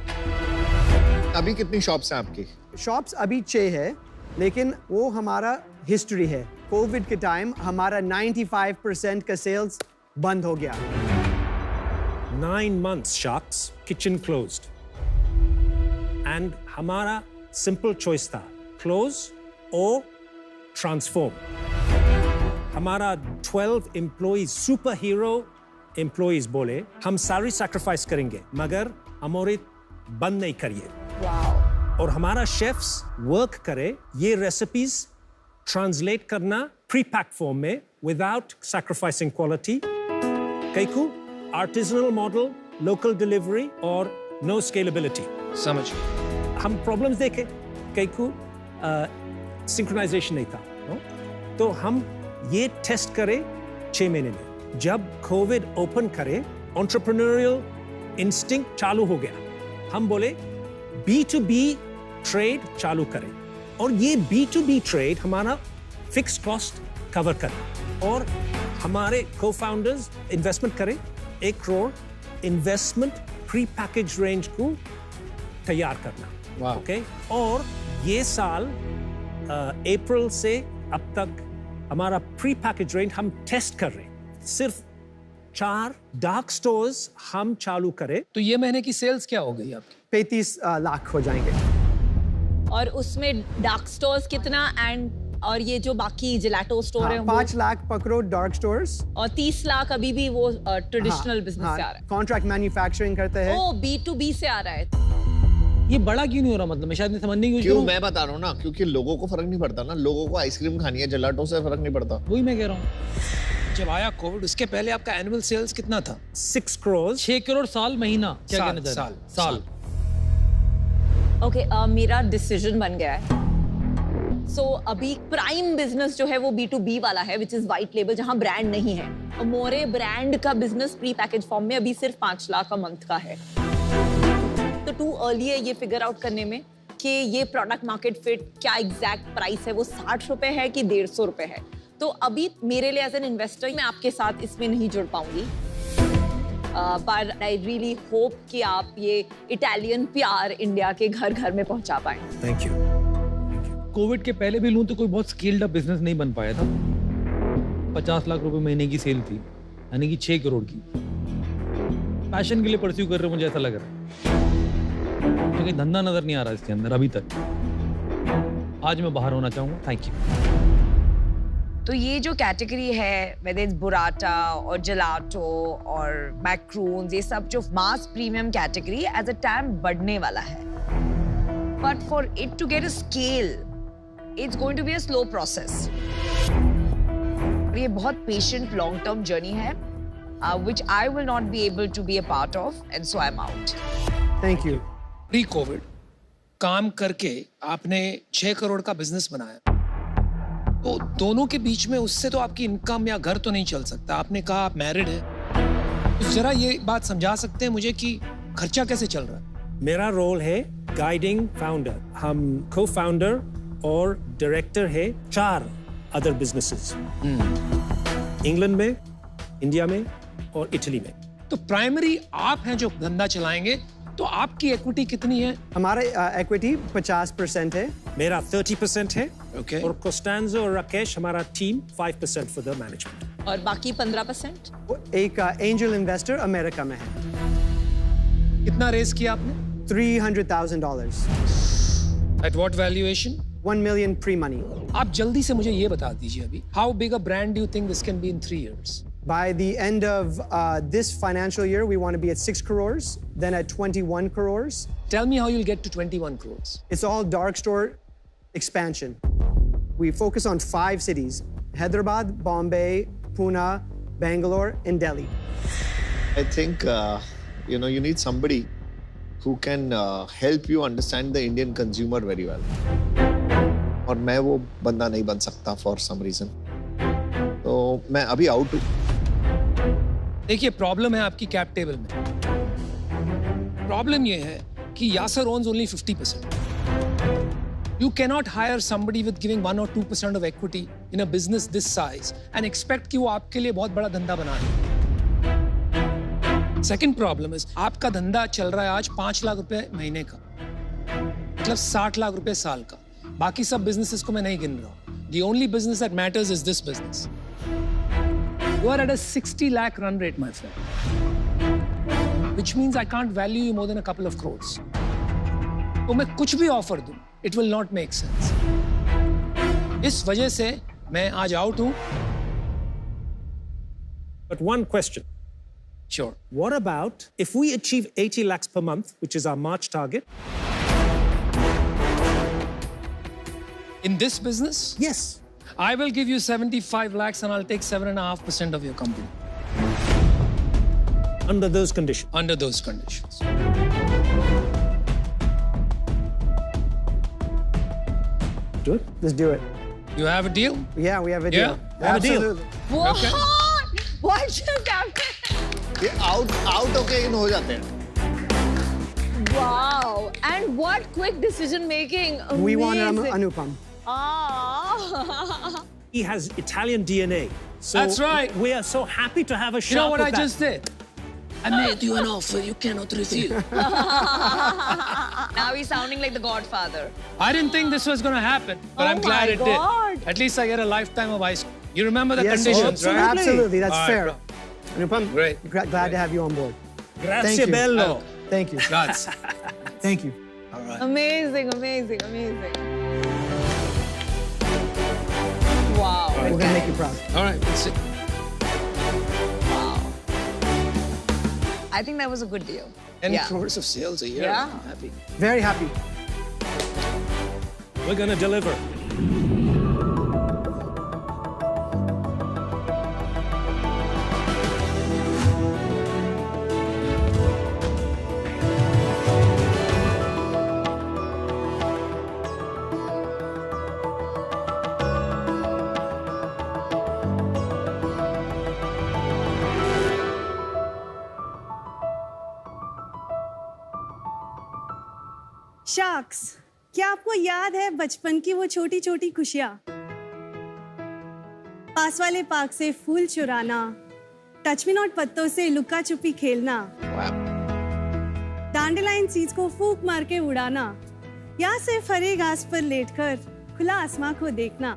अभी कितनी शॉप्स हैं आपकी? शॉप्स अभी 6 है, लेकिन वो हमारा हिस्ट्री है। कोविड के टाइम हमारा 95% का सेल्स बंद हो गया। 9 months, sharks, kitchen closed. And हमारा simple choice था, close or transform. हमारा 12 employees, superhero employees बोले, हम सारी sacrifice करेंगे, मगर हमारे बंद नहीं करिए। और हमारा शेफ्स वर्क करे ये रेसिपीज ट्रांसलेट करना प्री-पैक फॉर्म में without sacrificing quality. Kaiku artisanal model, local delivery और नो स्केलेबिलिटी। समझ। हम प्रॉब्लम्स देखे, कैकू सिंक्रोनाइजेशन नहीं था, no? तो हम ये टेस्ट करे 6 महीने में। जब कोविड ओपन करे, एंटरप्रेन्योरियल इंस्टिंक्ट चालू हो गया। हम बोले B2B ट्रेड चालू करें और ये B2B ट्रेड हमारा फिक्स कॉस्ट कवर करे और हमारे को-फाउंडर्स इन्वेस्टमेंट करें 1 crore investment pre package range को तैयार करना। ओके और ये साल अप्रैल से अब तक हमारा प्री पैकेज रेंज हम टेस्ट कर रहे हैं। सिर्फ 4 डार्क स्टोर्स हम चालू करें तो ये महीने की सेल्स क्या हो गई आपकी? 35 लाख हो जाएंगे। और उसमें डार्क स्टोर्स कितना और ये जो बाकी जेलाटो स्टोर है 5 लाख पकड़ो डार्क स्टोर्स और 30 लाख अभी भी वो ट्रेडिशनल बिजनेस से आ रहा है। कॉन्ट्रैक्ट मैन्युफैक्चरिंग करते हैं। ओ B2B से आ रहा है। ये बड़ा क्यों नहीं हो रहा? मतलब मैं शायद नहीं समझने की क्यों मैं बता रहा हूँ ना, क्योंकि लोगों को फर्क नहीं पड़ता ना। लोगों को आइसक्रीम खानी है, जेलाटो से फर्क नहीं पड़ता। वही मैं कह रहा हूँ। जब आया कोविड उसके पहले आपका एनुअल सेल्स कितना था? 6 करोड़। 6 करोड़ साल महीना? क्या कहना चाह रहे? साल। ओके, मेरा डिसीजन बन गया है। सो अभी प्राइम बिजनेस जो है वो B2B वाला है, विच इज व्हाइट लेबल, जहां ब्रांड नहीं है। अमोरे ब्रांड का बिजनेस प्री पैकेज फॉर्म में अभी सिर्फ 5 लाख अ मंथ का है। तो टू अर्ली है ये फिगर आउट करने में कि ये प्रोडक्ट मार्केट फिट क्या एग्जैक्ट प्राइस है, वो 60 रुपए है कि 150 रुपए है। तो अभी मेरे लिए एज एन इन्वेस्टर मैं आपके साथ इसमें नहीं जुड़ पाऊंगी, पर आई रियली होप कि आप ये इटालियन प्यार इंडिया के घर घर में पहुंचा पाए। Thank you. कोविड के पहले भी लूं तो कोई बहुत स्केल्ड अप बिजनेस नहीं बन पाया था। 50 लाख रुपए महीने की सेल थी, यानी कि 6 करोड़ की। पैशन के लिए परस्यू कर रहे मुझे ऐसा लग रहा है, मुझे कहीं धंधा नजर नहीं आ रहा इसके अंदर अभी तक। आज मैं बाहर होना चाहूंगा। Thank you. तो ये जो कैटेगरी है, वेदर इट्स बुराटा और जलाटो और मैक्रून्स, ये सब जो mass premium category as a time बढ़ने वाला है, but for it to get a scale it's going to be a slow process. ये बहुत पेशेंट लॉन्ग टर्म जर्नी है, which I will not be able to be a part of, and so I'm out. Thank you. Pre Covid काम करके आपने 6 करोड़ का business बनाया, तो दोनों के बीच में उससे तो आपकी इनकम या घर तो नहीं चल सकता। आपने कहा आप मैरिड है, तो जरा ये बात समझा सकते हैं मुझे कि खर्चा कैसे चल रहा है? मेरा रोल है गाइडिंग फाउंडर। हम को फाउंडर और डायरेक्टर है 4 अदर बिजनेसेस, इंग्लैंड में, इंडिया में और इटली में। तो प्राइमरी आप हैं जो धंधा चलाएंगे, तो आपकी इक्विटी कितनी है? हमारा इक्विटी 50% है। मेरा 30% है। Okay. और कोस्टेंजो और राकेश हमारा टीम 5% फॉर द मैनेजमेंट। और बाकी 15%? एक एंजल इन्वेस्टर अमेरिका में है। कितना रेज किया आपने? $300,000। At what valuation? $1 million pre-money. आप जल्दी से मुझे ये बता दीजिए अभी, how big a brand do you think this can be in 3 years? By the end of this financial year, we want to be at 6 crores, then at 21 crores. Tell me how you'll get to 21 crores. It's all dark store expansion. We focus on 5 cities: Hyderabad, Bombay, Pune, Bangalore, and Delhi. I think, you need somebody who can help you understand the Indian consumer very well. और मैं वो बंदा नहीं बन सकता for some reason. तो मैं अभी आउट हूँ। देखिए, प्रॉब्लम है आपकी कैप टेबल में। प्रॉब्लम ये है कि यासर owns only 50%. You cannot hire somebody with giving 1 or 2% of equity in a business this size and expect कि वो आपके लिए बहुत बड़ा धंधा बना दे। Second problem is, आपका धंधा चल रहा है आज 5 लाख रुपए महीने का, मतलब 60 लाख रुपए साल का। बाकी सब बिजनेसेस को मैं नहीं गिन रहा हूँ। The only business that matters is this business. You are at a 60 lakh run rate, my friend. Which means I can't value you more than a couple of crores. तो मैं कुछ भी ऑफर दूं, it will not make sense. इस वजह से मैं आज आउट हूं। But one question. Sure. What about if we achieve 80 lakhs per month, which is our March target? In this business? Yes. I will give you 75 lakhs and I'll take 7.5% of your company. Under those conditions? Under those conditions. Do it. Let's do it. You have a deal? Yeah, we have a deal. Yeah? We have a deal. Absolutely. What? Okay. What just happened? ये out होके इन हो जाते हैं। Wow! And what quick decision making! We want Amazing. Anupam. Ah. He has Italian DNA. So That's right. We are so happy to have a shot. You know what with I that. just did? I made you an offer you cannot refuse. Now he's sounding like the Godfather. I didn't think this was going to happen, but I'm glad it did. At least I get a lifetime of ice cream. You remember the Yes, conditions, right? Absolutely, that's All right, fair. bro. Anupam, Great. glad to have you on board. Grazie Thank you. bello. Thank you. Gods. Thank you. All right. Amazing, amazing, amazing. Wow. We're going to make you proud. All right, let's see. I think that was a good deal. 10 Yeah. crores of sales a year. Yeah. I'm happy. Very happy. We're going to deliver. Shucks, क्या आपको याद है बचपन की वो छोटी छोटी खुशियाँ? पास वाले पार्क से फूल चुराना, टच मी नॉट पत्तों से लुका छुपी खेलना, डैंडलाइन सीड्स को फूंक मार के उड़ाना, या सिर्फ हरे घास पर लेटकर खुला आसमां को देखना।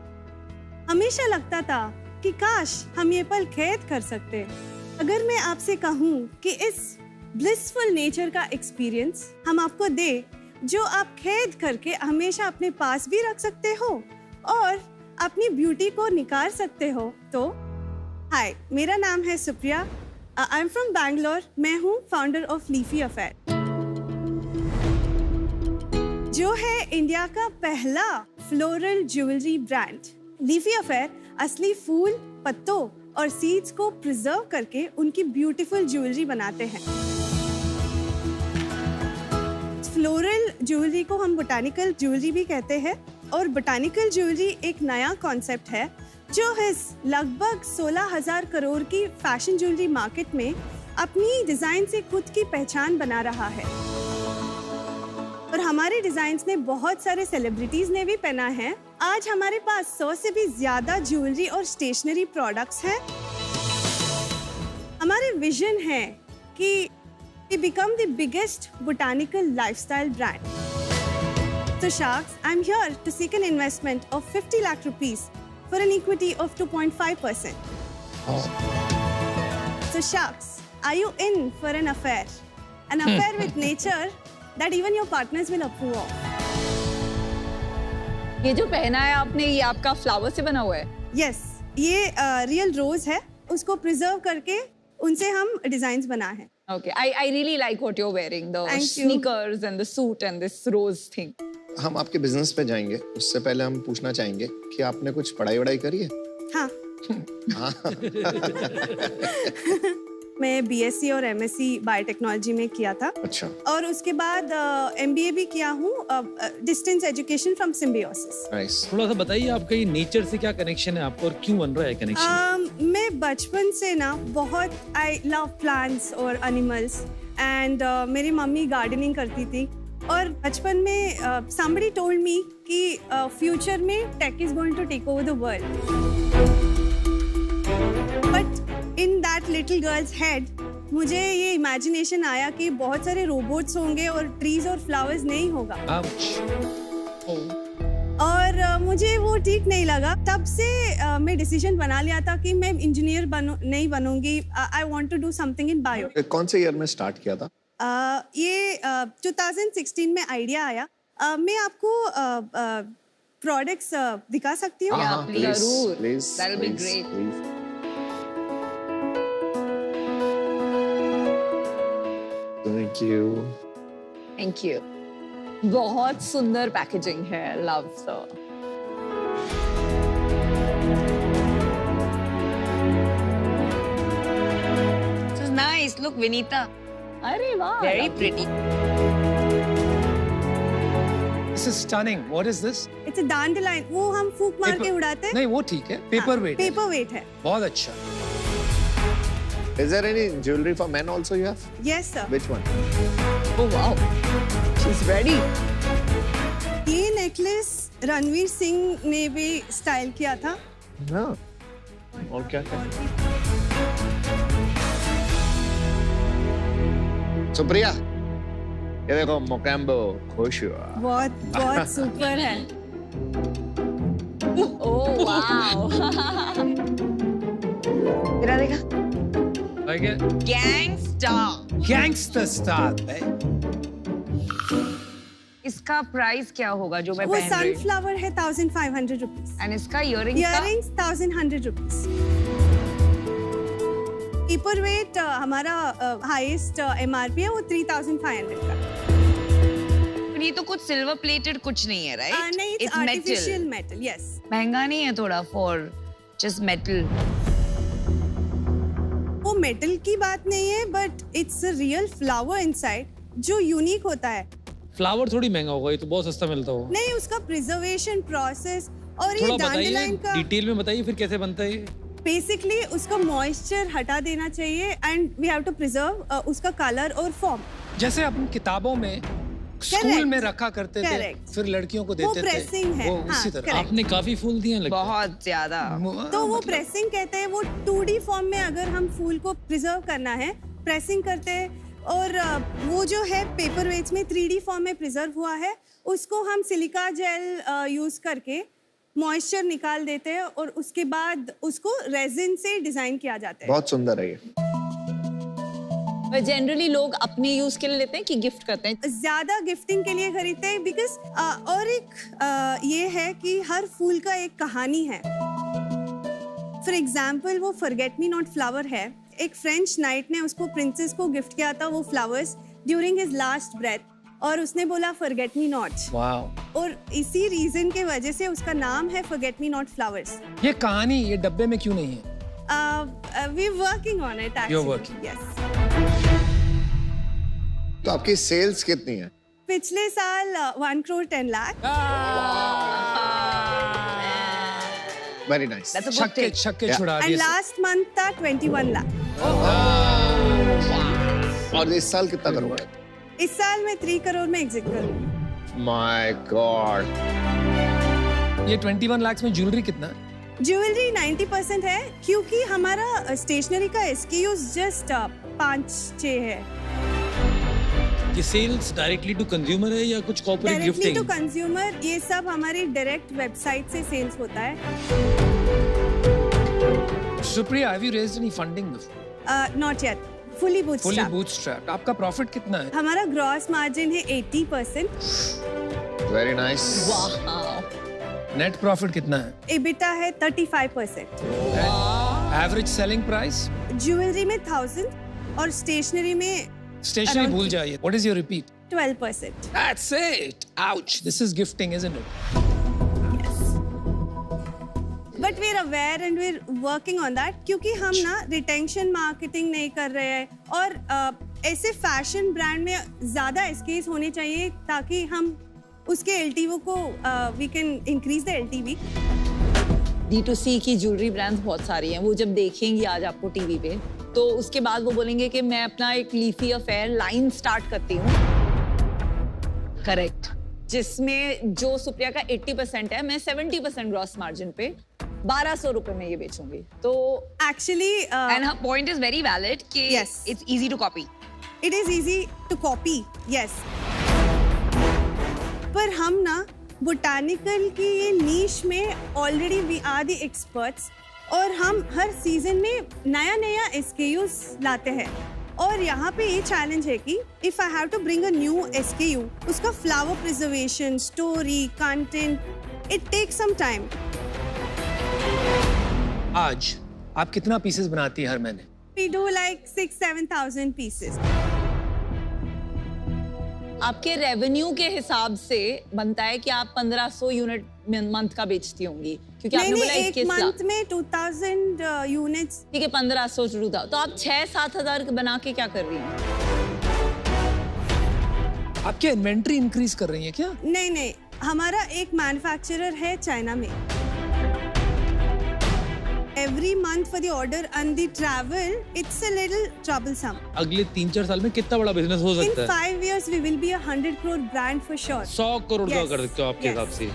हमेशा लगता था कि काश हम ये पल कैद कर सकते। अगर मैं आपसे कहूँ कि इस ब्लिसफुल नेचर का एक्सपीरियंस हम आपको दे, जो आप कैद करके हमेशा अपने पास भी रख सकते हो और अपनी ब्यूटी को निखार सकते हो, तो हाय, मेरा नाम है Supriya. I am from Bangalore. मैं हूँ फाउंडर ऑफ लीफी अफेयर, जो है इंडिया का पहला floral jewellery brand. Leafy affair असली फूल, पत्तों और सीड्स को प्रिजर्व करके उनकी ब्यूटीफुल ज्वेलरी बनाते हैं। फ्लोरल ज्वेलरी को हम बोटानिकल ज्वेलरी भी कहते हैं, और बोटानिकल ज्वेलरी एक नया कॉन्सेप्ट है जो इस लगभग 16,000 करोड़ की फैशन ज्वेलरी मार्केट में अपनी डिजाइन से खुद की पहचान बना रहा है। और हमारे डिजाइन्स में बहुत सारे सेलिब्रिटीज ने भी पहना है। आज हमारे पास 100 से भी ज्यादा ज्वेलरी और स्टेशनरी प्रोडक्ट्स हैं। हमारे विजन है कि we become the biggest botanical lifestyle brand. So Sharks, I'm here to seek an investment of 50 lakh rupees for an equity of 2.5%. So Sharks, are you in for an affair? An affair with nature that even your partners will approve of. ये जो पहना है आपने, ये आपका flower से बना हुआ है? Yes, ये रियल रोज है। उसको प्रिजर्व करके उनसे हम डिजाइन्स बना है। Okay, I really like what you're wearing, the sneakers and the suit and this rose thing. हम आपके बिजनेस पे जाएंगे, उससे पहले हम पूछना चाहेंगे कि आपने कुछ पढ़ाई करी है? हाँ। मैं बीएससी और एमएससी बायोटेक्नोलॉजी में किया था। अच्छा। और उसके बाद एमबीए भी किया हूँ, distance education from symbiosis. Nice. थोड़ा सा बताइए आपका ये नेचर से क्या कनेक्शन है आपको और क्यों बन रहा है कनेक्शन? मैं बचपन से ना बहुत आई लव प्लांट्स और एनिमल्स, एंड मेरी मम्मी गार्डनिंग करती थी। और बचपन में somebody told me कि फ्यूचर में tech is going to take over the world. But in that little girl's head मुझे ये इमेजिनेशन आया कि बहुत सारे रोबोट्स होंगे और ट्रीज और फ्लावर्स नहीं होगा। और मुझे वो ठीक नहीं लगा। तब से मैं डिसीजन बना लिया था कि मैं इंजीनियर नहीं बनूंगी। I want to do something in bio. कौन से ईयर में स्टार्ट किया था? ये 2016 में आइडिया आया। मैं आपको प्रोडक्ट्स दिखा सकती हूँ? जरूर, that'll be great. Thank you. Thank you. बहुत सुंदर पैकेजिंग है, love so. This is nice. Look, Vinita. अरे वाह. Very pretty. This is stunning. What is this? It's a dandelion. वो हम फूंक मार के उड़ाते हैं। नहीं, वो ठीक है। Paper wait. पेपर वेट है। बहुत अच्छा। Is there any jewelry for men also you have? Yes sir. Which one? Oh wow. She's ready. ये नेकलेस रणवीर सिंह ने भी स्टाइल किया था। हाँ। और क्या? सुप्रिया, ये देखो मोकैम्बो खुश हुआ। बहुत सुपर है। Oh wow. तेरा देखा? Gangster star. इसका प्राइस क्या होगा जो मैं वो पहन रही हूँ? सनफ्लावर है 1500 रुपीज। एंड इसका इयररिंग्स का? Earrings 1100 rupees. पेपर वेट हमारा हाईएस्ट एमआरपी है, वो 3500 का। ये तो कुछ सिल्वर प्लेटेड कुछ नहीं है, राइट? नहीं, इट्स आर्टिफिशियल मेटल। यस। महंगा नहीं है थोड़ा फॉर जस्ट मेटल? वो मेटल की बात नहीं है, but it's a real flower inside जो यूनिक होता है। फ्लावर थोड़ी महंगा होगा, ये तो बहुत सस्ता मिलता होगा। नहीं, उसका प्रिजर्वेशन प्रोसेस और ये डैंडलाइन का डिटेल में बताइए फिर कैसे बनता है ये? बेसिकली उसका मॉइस्चर हटा देना चाहिए and we have to preserve उसका कलर और फॉर्म। जैसे अपन किताबों में स्कूल में रखा करते थे, Correct. फिर लड़कियों को वो देते थे। प्रेसिंग है, वो हाँ, उसी तरह। correct. आपने काफी फूल दिए लगता है। बहुत ज्यादा। तो वो प्रेसिंग कहते हैं, वो 2D फॉर्म में अगर हम फूल को प्रिजर्व करना है, प्रेसिंग करते हैं, और वो जो है पेपर वेट्स में 3D फॉर्म में प्रिजर्व हुआ है, उसको हम सिलिका जेल यूज करके मॉइस्चर निकाल देते हैं और उसके बाद उसको रेजिन से डिजाइन किया जाता है। बहुत सुंदर है ये। जनरली लोग अपने यूज के लिए लेते हैं कि गिफ्ट करते हैं? ज्यादा गिफ्टिंग के लिए खरीदते हैं, बिकॉज और एक ये है कि हर फूल का एक कहानी है। फॉर एग्जाम्पल, वो फॉरगेट मी नॉट फ्लावर है, एक फ्रेंच नाइट ने उसको प्रिंसेस को गिफ्ट किया था वो flowers during his last breath, और उसने बोला फॉरगेट मी नॉट। वाओ। और इसी रीजन के वजह से उसका नाम है फॉरगेट मी नॉट फ्लावर्स। ये कहानी ये डब्बे में क्यों नहीं है? We working on it actually. You're working. Yes. तो आपकी सेल्स कितनी है? पिछले साल 1 crore 10 lakh। Very nice. छक्के छक्के छुड़ा एंड दिए। लास्ट मंथ था 21 लाख। और इस साल कितना करोगे? इस साल मैं 3 करोड़ में एग्जिट करूंगी। My God. ये 21 लाख में ज्वेलरी कितना है? ज्वेलरी 90% है, क्योंकि हमारा स्टेशनरी का SKUs जस्ट 5-6 है। ये सेल्स डायरेक्टली टू कंज्यूमर है या कुछ corporate directly gifting? To consumer, ये सब हमारी डायरेक्ट वेबसाइट से सेल्स होता है। Supriya, have you raised any funding before? Not yet, fully bootstrap. Bootstrap. आपका प्रॉफिट कितना है? हमारा ग्रॉस मार्जिन है 80%। Very nice. नेट प्रॉफिट कितना है? EBITDA है 35%। Average selling price? ज्वेलरी में 1000 और स्टेशनरी में स्टेशनरी around भूल जाइए। What is your repeat? 12%। That's it. Ouch. This is gifting, isn't it? But we are aware and we are working on that, क्योंकि हम ना रिटेंशन मार्केटिंग नहीं कर रहे हैं, और ऐसे फैशन ब्रांड में ज्यादा SKUs होने चाहिए ताकि हम उसके LTV को we can increase the LTV। D2C की ज्वेलरी ब्रांड्स बहुत सारी हैं, वो जब देखेंगी आज आपको टीवी पे, तो उसके बाद वो बोलेंगे कि मैं अपना एक लीफी अफेयर लाइन स्टार्ट करती हूँ। करेक्ट। जिसमें जो सुप्रिया का 80% है, मैं 70% ग्रॉस मार्जिन पे 1200 रुपए में ये बेचूंगी। तो actually and her point is very valid कि it's easy to copy. It is easy to copy, yes. पर हम ना बोटानिकल की ये नीश में already we are the experts, और हम हर सीजन में नया नया SKUs लाते हैं। और यहाँ पे ये चैलेंज है कि if I have to bring a new SKU, उसका flower preservation, story, content, it takes some time. आज आप कितना पीसेस बनाती है हर महीने? We do like 6,000-7,000 pieces। आपके रेवेन्यू के हिसाब से बनता है कि आप 1500 यूनिट मंथ का बेचती होंगी, क्योंकि आपने बोला एक मंथ में 2000 यूनिट्स। ठीक है, 1500 शुरू था, तो आप 6-7 हजार बना के क्या कर रही हैं? आप क्या इन्वेंट्री इंक्रीज कर रही हैं क्या? नहीं, हमारा एक मैन्युफैक्चरर है चाइना में। Every month for the order and the travel, it's a little troublesome. अगले 3-4 साल में कितना बड़ा बिजनेस हो सकता है? In 5 years we will be a 100 crore brand for sure. 100 crore का कर सकते हो आपके हिसाब से?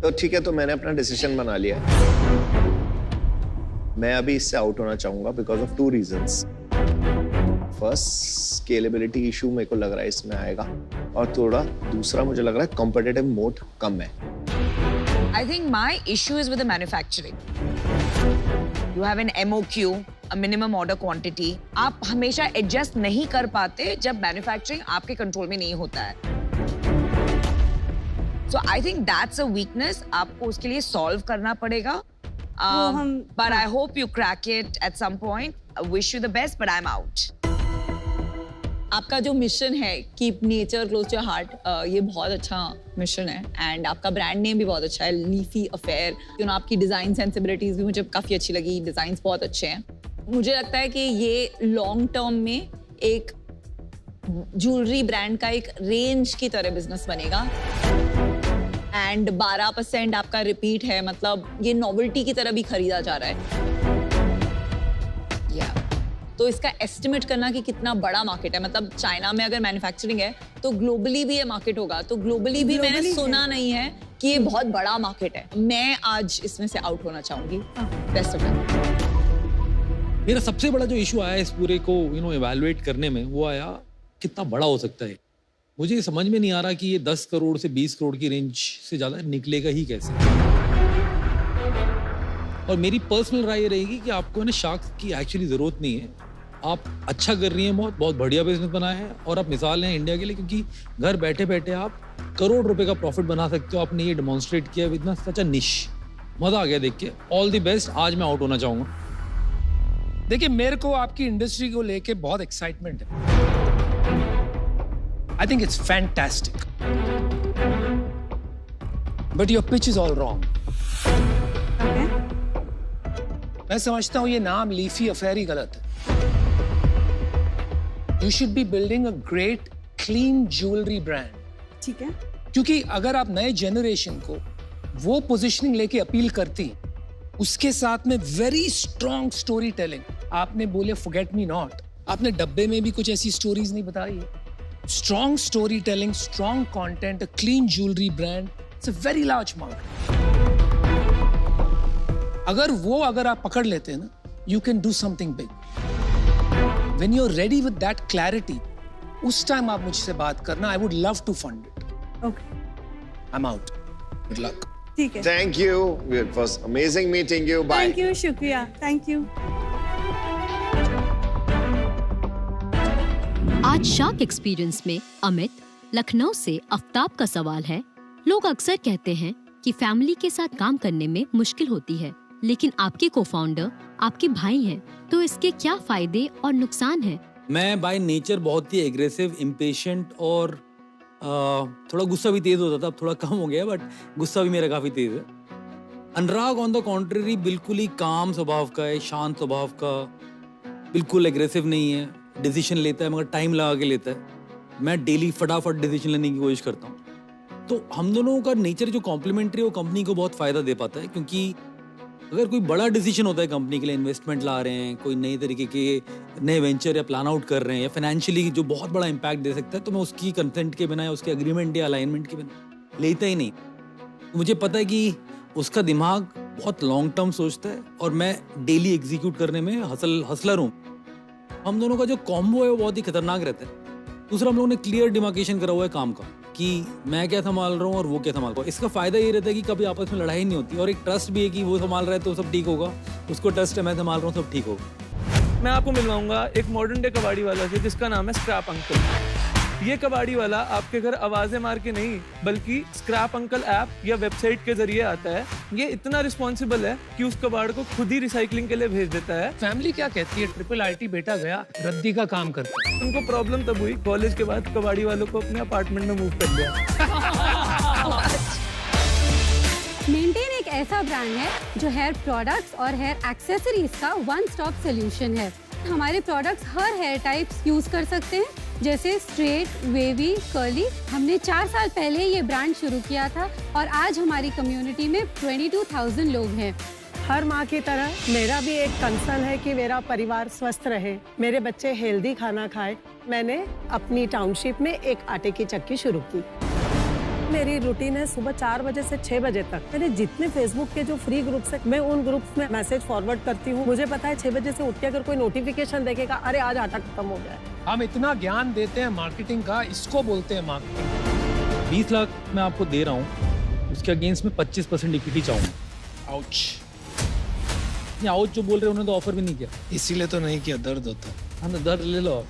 तो ठीक है, तो मैंने अपना डिसीजन बना लिया। मैं अभी इससे आउट होना चाहूंगा because of 2 reasons. First, scalability issue मेरे को लग रहा है इसमें आएगा, और थोड़ा दूसरा मुझे लग रहा है कॉम्पिटिटिव मोड कम है। I think my issue is with the manufacturing. You have an MOQ, a minimum order quantity. आप हमेशा adjust नहीं कर पाते जब manufacturing आपके कंट्रोल में नहीं होता है। So I think that's a weakness. आपको उसके लिए solve करना पड़ेगा. But I hope you crack it at some point. I wish you the best, but I'm out. आपका जो मिशन है keep nature close to your heart, ये बहुत अच्छा मिशन है, एंड आपका ब्रांड नेम भी बहुत अच्छा है, लीफी अफेयर। आपकी डिजाइन सेंसिबिलिटीज भी मुझे काफी अच्छी लगी, डिजाइन्स बहुत अच्छे हैं। मुझे लगता है कि ये लॉन्ग टर्म में एक ज्वेलरी ब्रांड का एक रेंज की तरह बिजनेस बनेगा, एंड 12% आपका रिपीट है, मतलब ये नॉवेल्टी की तरह भी खरीदा जा रहा है। तो इसका एस्टिमेट करना कि कितना बड़ा मार्केट है, मतलब चाइना में अगर मैन्युफैक्चरिंग है तो ग्लोबली भी ये मार्केट होगा, तो ग्लोबली भी मैंने सुना नहीं है कि ये बहुत बड़ा मार्केट है। मैं आज इसमें से आउट होना चाहूंगी। Best of luck. मेरा सबसे बड़ा जो इशू आया इस पूरे को इवैल्यूएट करने में, वो आया कितना बड़ा हो सकता है। मुझे समझ में नहीं आ रहा कि ये 10 करोड़ से 20 करोड़ की रेंज से ज़्यादा निकलेगा ही कैसे। और मेरी पर्सनल राय ये रहेगी कि आपको ना शार्क्स की एक्चुअली ज़रूरत नहीं है। आप अच्छा कर रही हैं, बहुत बढ़िया बिजनेस बनाया है और आप मिसाल हैं इंडिया के लिए, क्योंकि घर बैठे बैठे आप करोड़ रुपए का प्रॉफिट बना सकते हो। आपने ये डेमोन्स्ट्रेट किया विद सच अ निश। मज़ा आ गया देख के। All the best. आज मैं आउट होना चाहूँगा। देखिए, मेरे को आपकी इंडस्ट्री को लेके बहुत एक्साइटमेंट है। I think it's fantastic, but your pitch is all wrong. मैं समझता हूं ये नाम लीफी अफेयर ही गलत है। You should be building a great clean jewellery brand. ठीक है, क्योंकि अगर आप नए जनरेशन को वो पोजीशनिंग लेके अपील करती, उसके साथ में वेरी स्ट्रॉन्ग स्टोरी टेलिंग। आपने बोले फॉरगेट मी नॉट, आपने डब्बे में भी कुछ ऐसी स्टोरीज नहीं बताई है। Strong story telling, strong content, a clean jewellery brand, it's a very large market. अगर आप पकड़ लेते हैं ना, you can do something big. When you are ready with that clarity, उस टाइम आप मुझसे बात करना। I would love to fund it. Okay, I am out. Good luck. ठीक है, thank you, it was amazing meeting you. Bye. Thank you, शुक्रिया, thank you. आज shark experience में अमित, लखनऊ से आफ्ताब का सवाल है। लोग अक्सर कहते हैं कि फैमिली के साथ काम करने में मुश्किल होती है, लेकिन आपके को-फाउंडर आपके भाई हैं, तो इसके क्या फायदे और नुकसान हैं? मैं बाय नेचर बहुत ही एग्रेसिव, इम्पेशेंट और थोड़ा गुस्सा भी तेज होता था। अब थोड़ा कम हो गया, बट गुस्सा भी मेरा काफी तेज है। अनुराग ऑन द कॉन्ट्ररी बिल्कुल ही काम स्वभाव का है, शांत स्वभाव का, बिल्कुल एग्रेसिव नहीं है। डिसीजन लेता है मगर टाइम लगा के लेता है। मैं डेली फटाफट डिसीजन लेने की कोशिश करता हूँ। तो हम दोनों का नेचर जो कॉम्प्लीमेंट्री है वो कंपनी को बहुत फायदा दे पाता है, क्योंकि अगर कोई बड़ा डिसीजन होता है कंपनी के लिए, इन्वेस्टमेंट ला रहे हैं, कोई नई तरीके के नए वेंचर या प्लान आउट कर रहे हैं, या फाइनेंशियली जो बहुत बड़ा इंपैक्ट दे सकता है, तो मैं उसकी कंसेंट के बिना या उसके एग्रीमेंट या अलाइनमेंट के बिना लेता ही नहीं। मुझे पता है कि उसका दिमाग बहुत लॉन्ग टर्म सोचता है और मैं डेली एग्जीक्यूट करने में हसलर हूँ। हम दोनों का जो कॉम्बो है वो बहुत ही खतरनाक रहता है। दूसरा, हम लोगों ने क्लियर डिमार्केशन करा हुआ है काम का, कि मैं क्या संभाल रहा हूँ और वो क्या संभाल रहा है। इसका फायदा ये रहता है कि कभी आपस में लड़ाई नहीं होती, और एक ट्रस्ट भी है कि वो संभाल रहा है तो सब ठीक होगा, उसको ट्रस्ट है मैं संभाल रहा हूँ सब ठीक होगा। मैं आपको मिलवाऊंगा एक मॉडर्न डे कबाड़ी वाला से, जिसका नाम है स्क्रैप अंकल। ये कबाड़ी वाला आपके घर आवाजें मार के नहीं, बल्कि स्क्रैप अंकल ऐप या वेबसाइट के जरिए आता है। ये इतना रिस्पॉन्सिबल है कि उस कबाड़ को खुद ही रिसाइकलिंग के लिए भेज देता है। फैमिली क्या कहती है? ट्रिपल आईटी बेटा गया, रद्दी का काम करता है। उनको प्रॉब्लम तब हुई, कॉलेज के बाद कबाड़ी वालों को अपने अपार्टमेंट में मूव कर दिया। मेंटेन एक ऐसा ब्रांड है जो हेयर प्रोडक्ट्स और हेयर एक्सेसरीज का वन स्टॉप सोल्यूशन है। हमारे प्रोडक्ट्स हर हेयर टाइप्स यूज कर सकते हैं, जैसे स्ट्रेट, वेवी, कर्ली। हमने 4 साल पहले ये ब्रांड शुरू किया था और आज हमारी कम्युनिटी में 22,000 लोग हैं। हर माँ की तरह मेरा भी एक कंसर्न है कि मेरा परिवार स्वस्थ रहे, मेरे बच्चे हेल्दी खाना खाए। मैंने अपनी टाउनशिप में एक आटे की चक्की शुरू की। मेरी रूटीन है सुबह 4 बजे से 6 बजे तक। मैंने जितने फेसबुक के जो फ्री ग्रुप्स है, मैं उन ग्रुप्स में मैसेज फॉरवर्ड करती हूँ। मुझे पता है 6 बजे से उठ के अगर कोई नोटिफिकेशन देखेगा, अरे आज आटा खत्म हो गया है। हम इतना ज्ञान देते हैं मार्केटिंग का, इसको बोलते हैं मार्केटिंग। 20 लाख मैं आपको दे रहा हूँ, उसके अगेंस्ट में 25% इक्विटी चाहूँगा। आउच। आउच जो बोल रहे हैं उन्होंने तो ऑफर भी नहीं किया। इसीलिए तो नहीं किया, दर्द होता। हाँ, दर्द ले लो।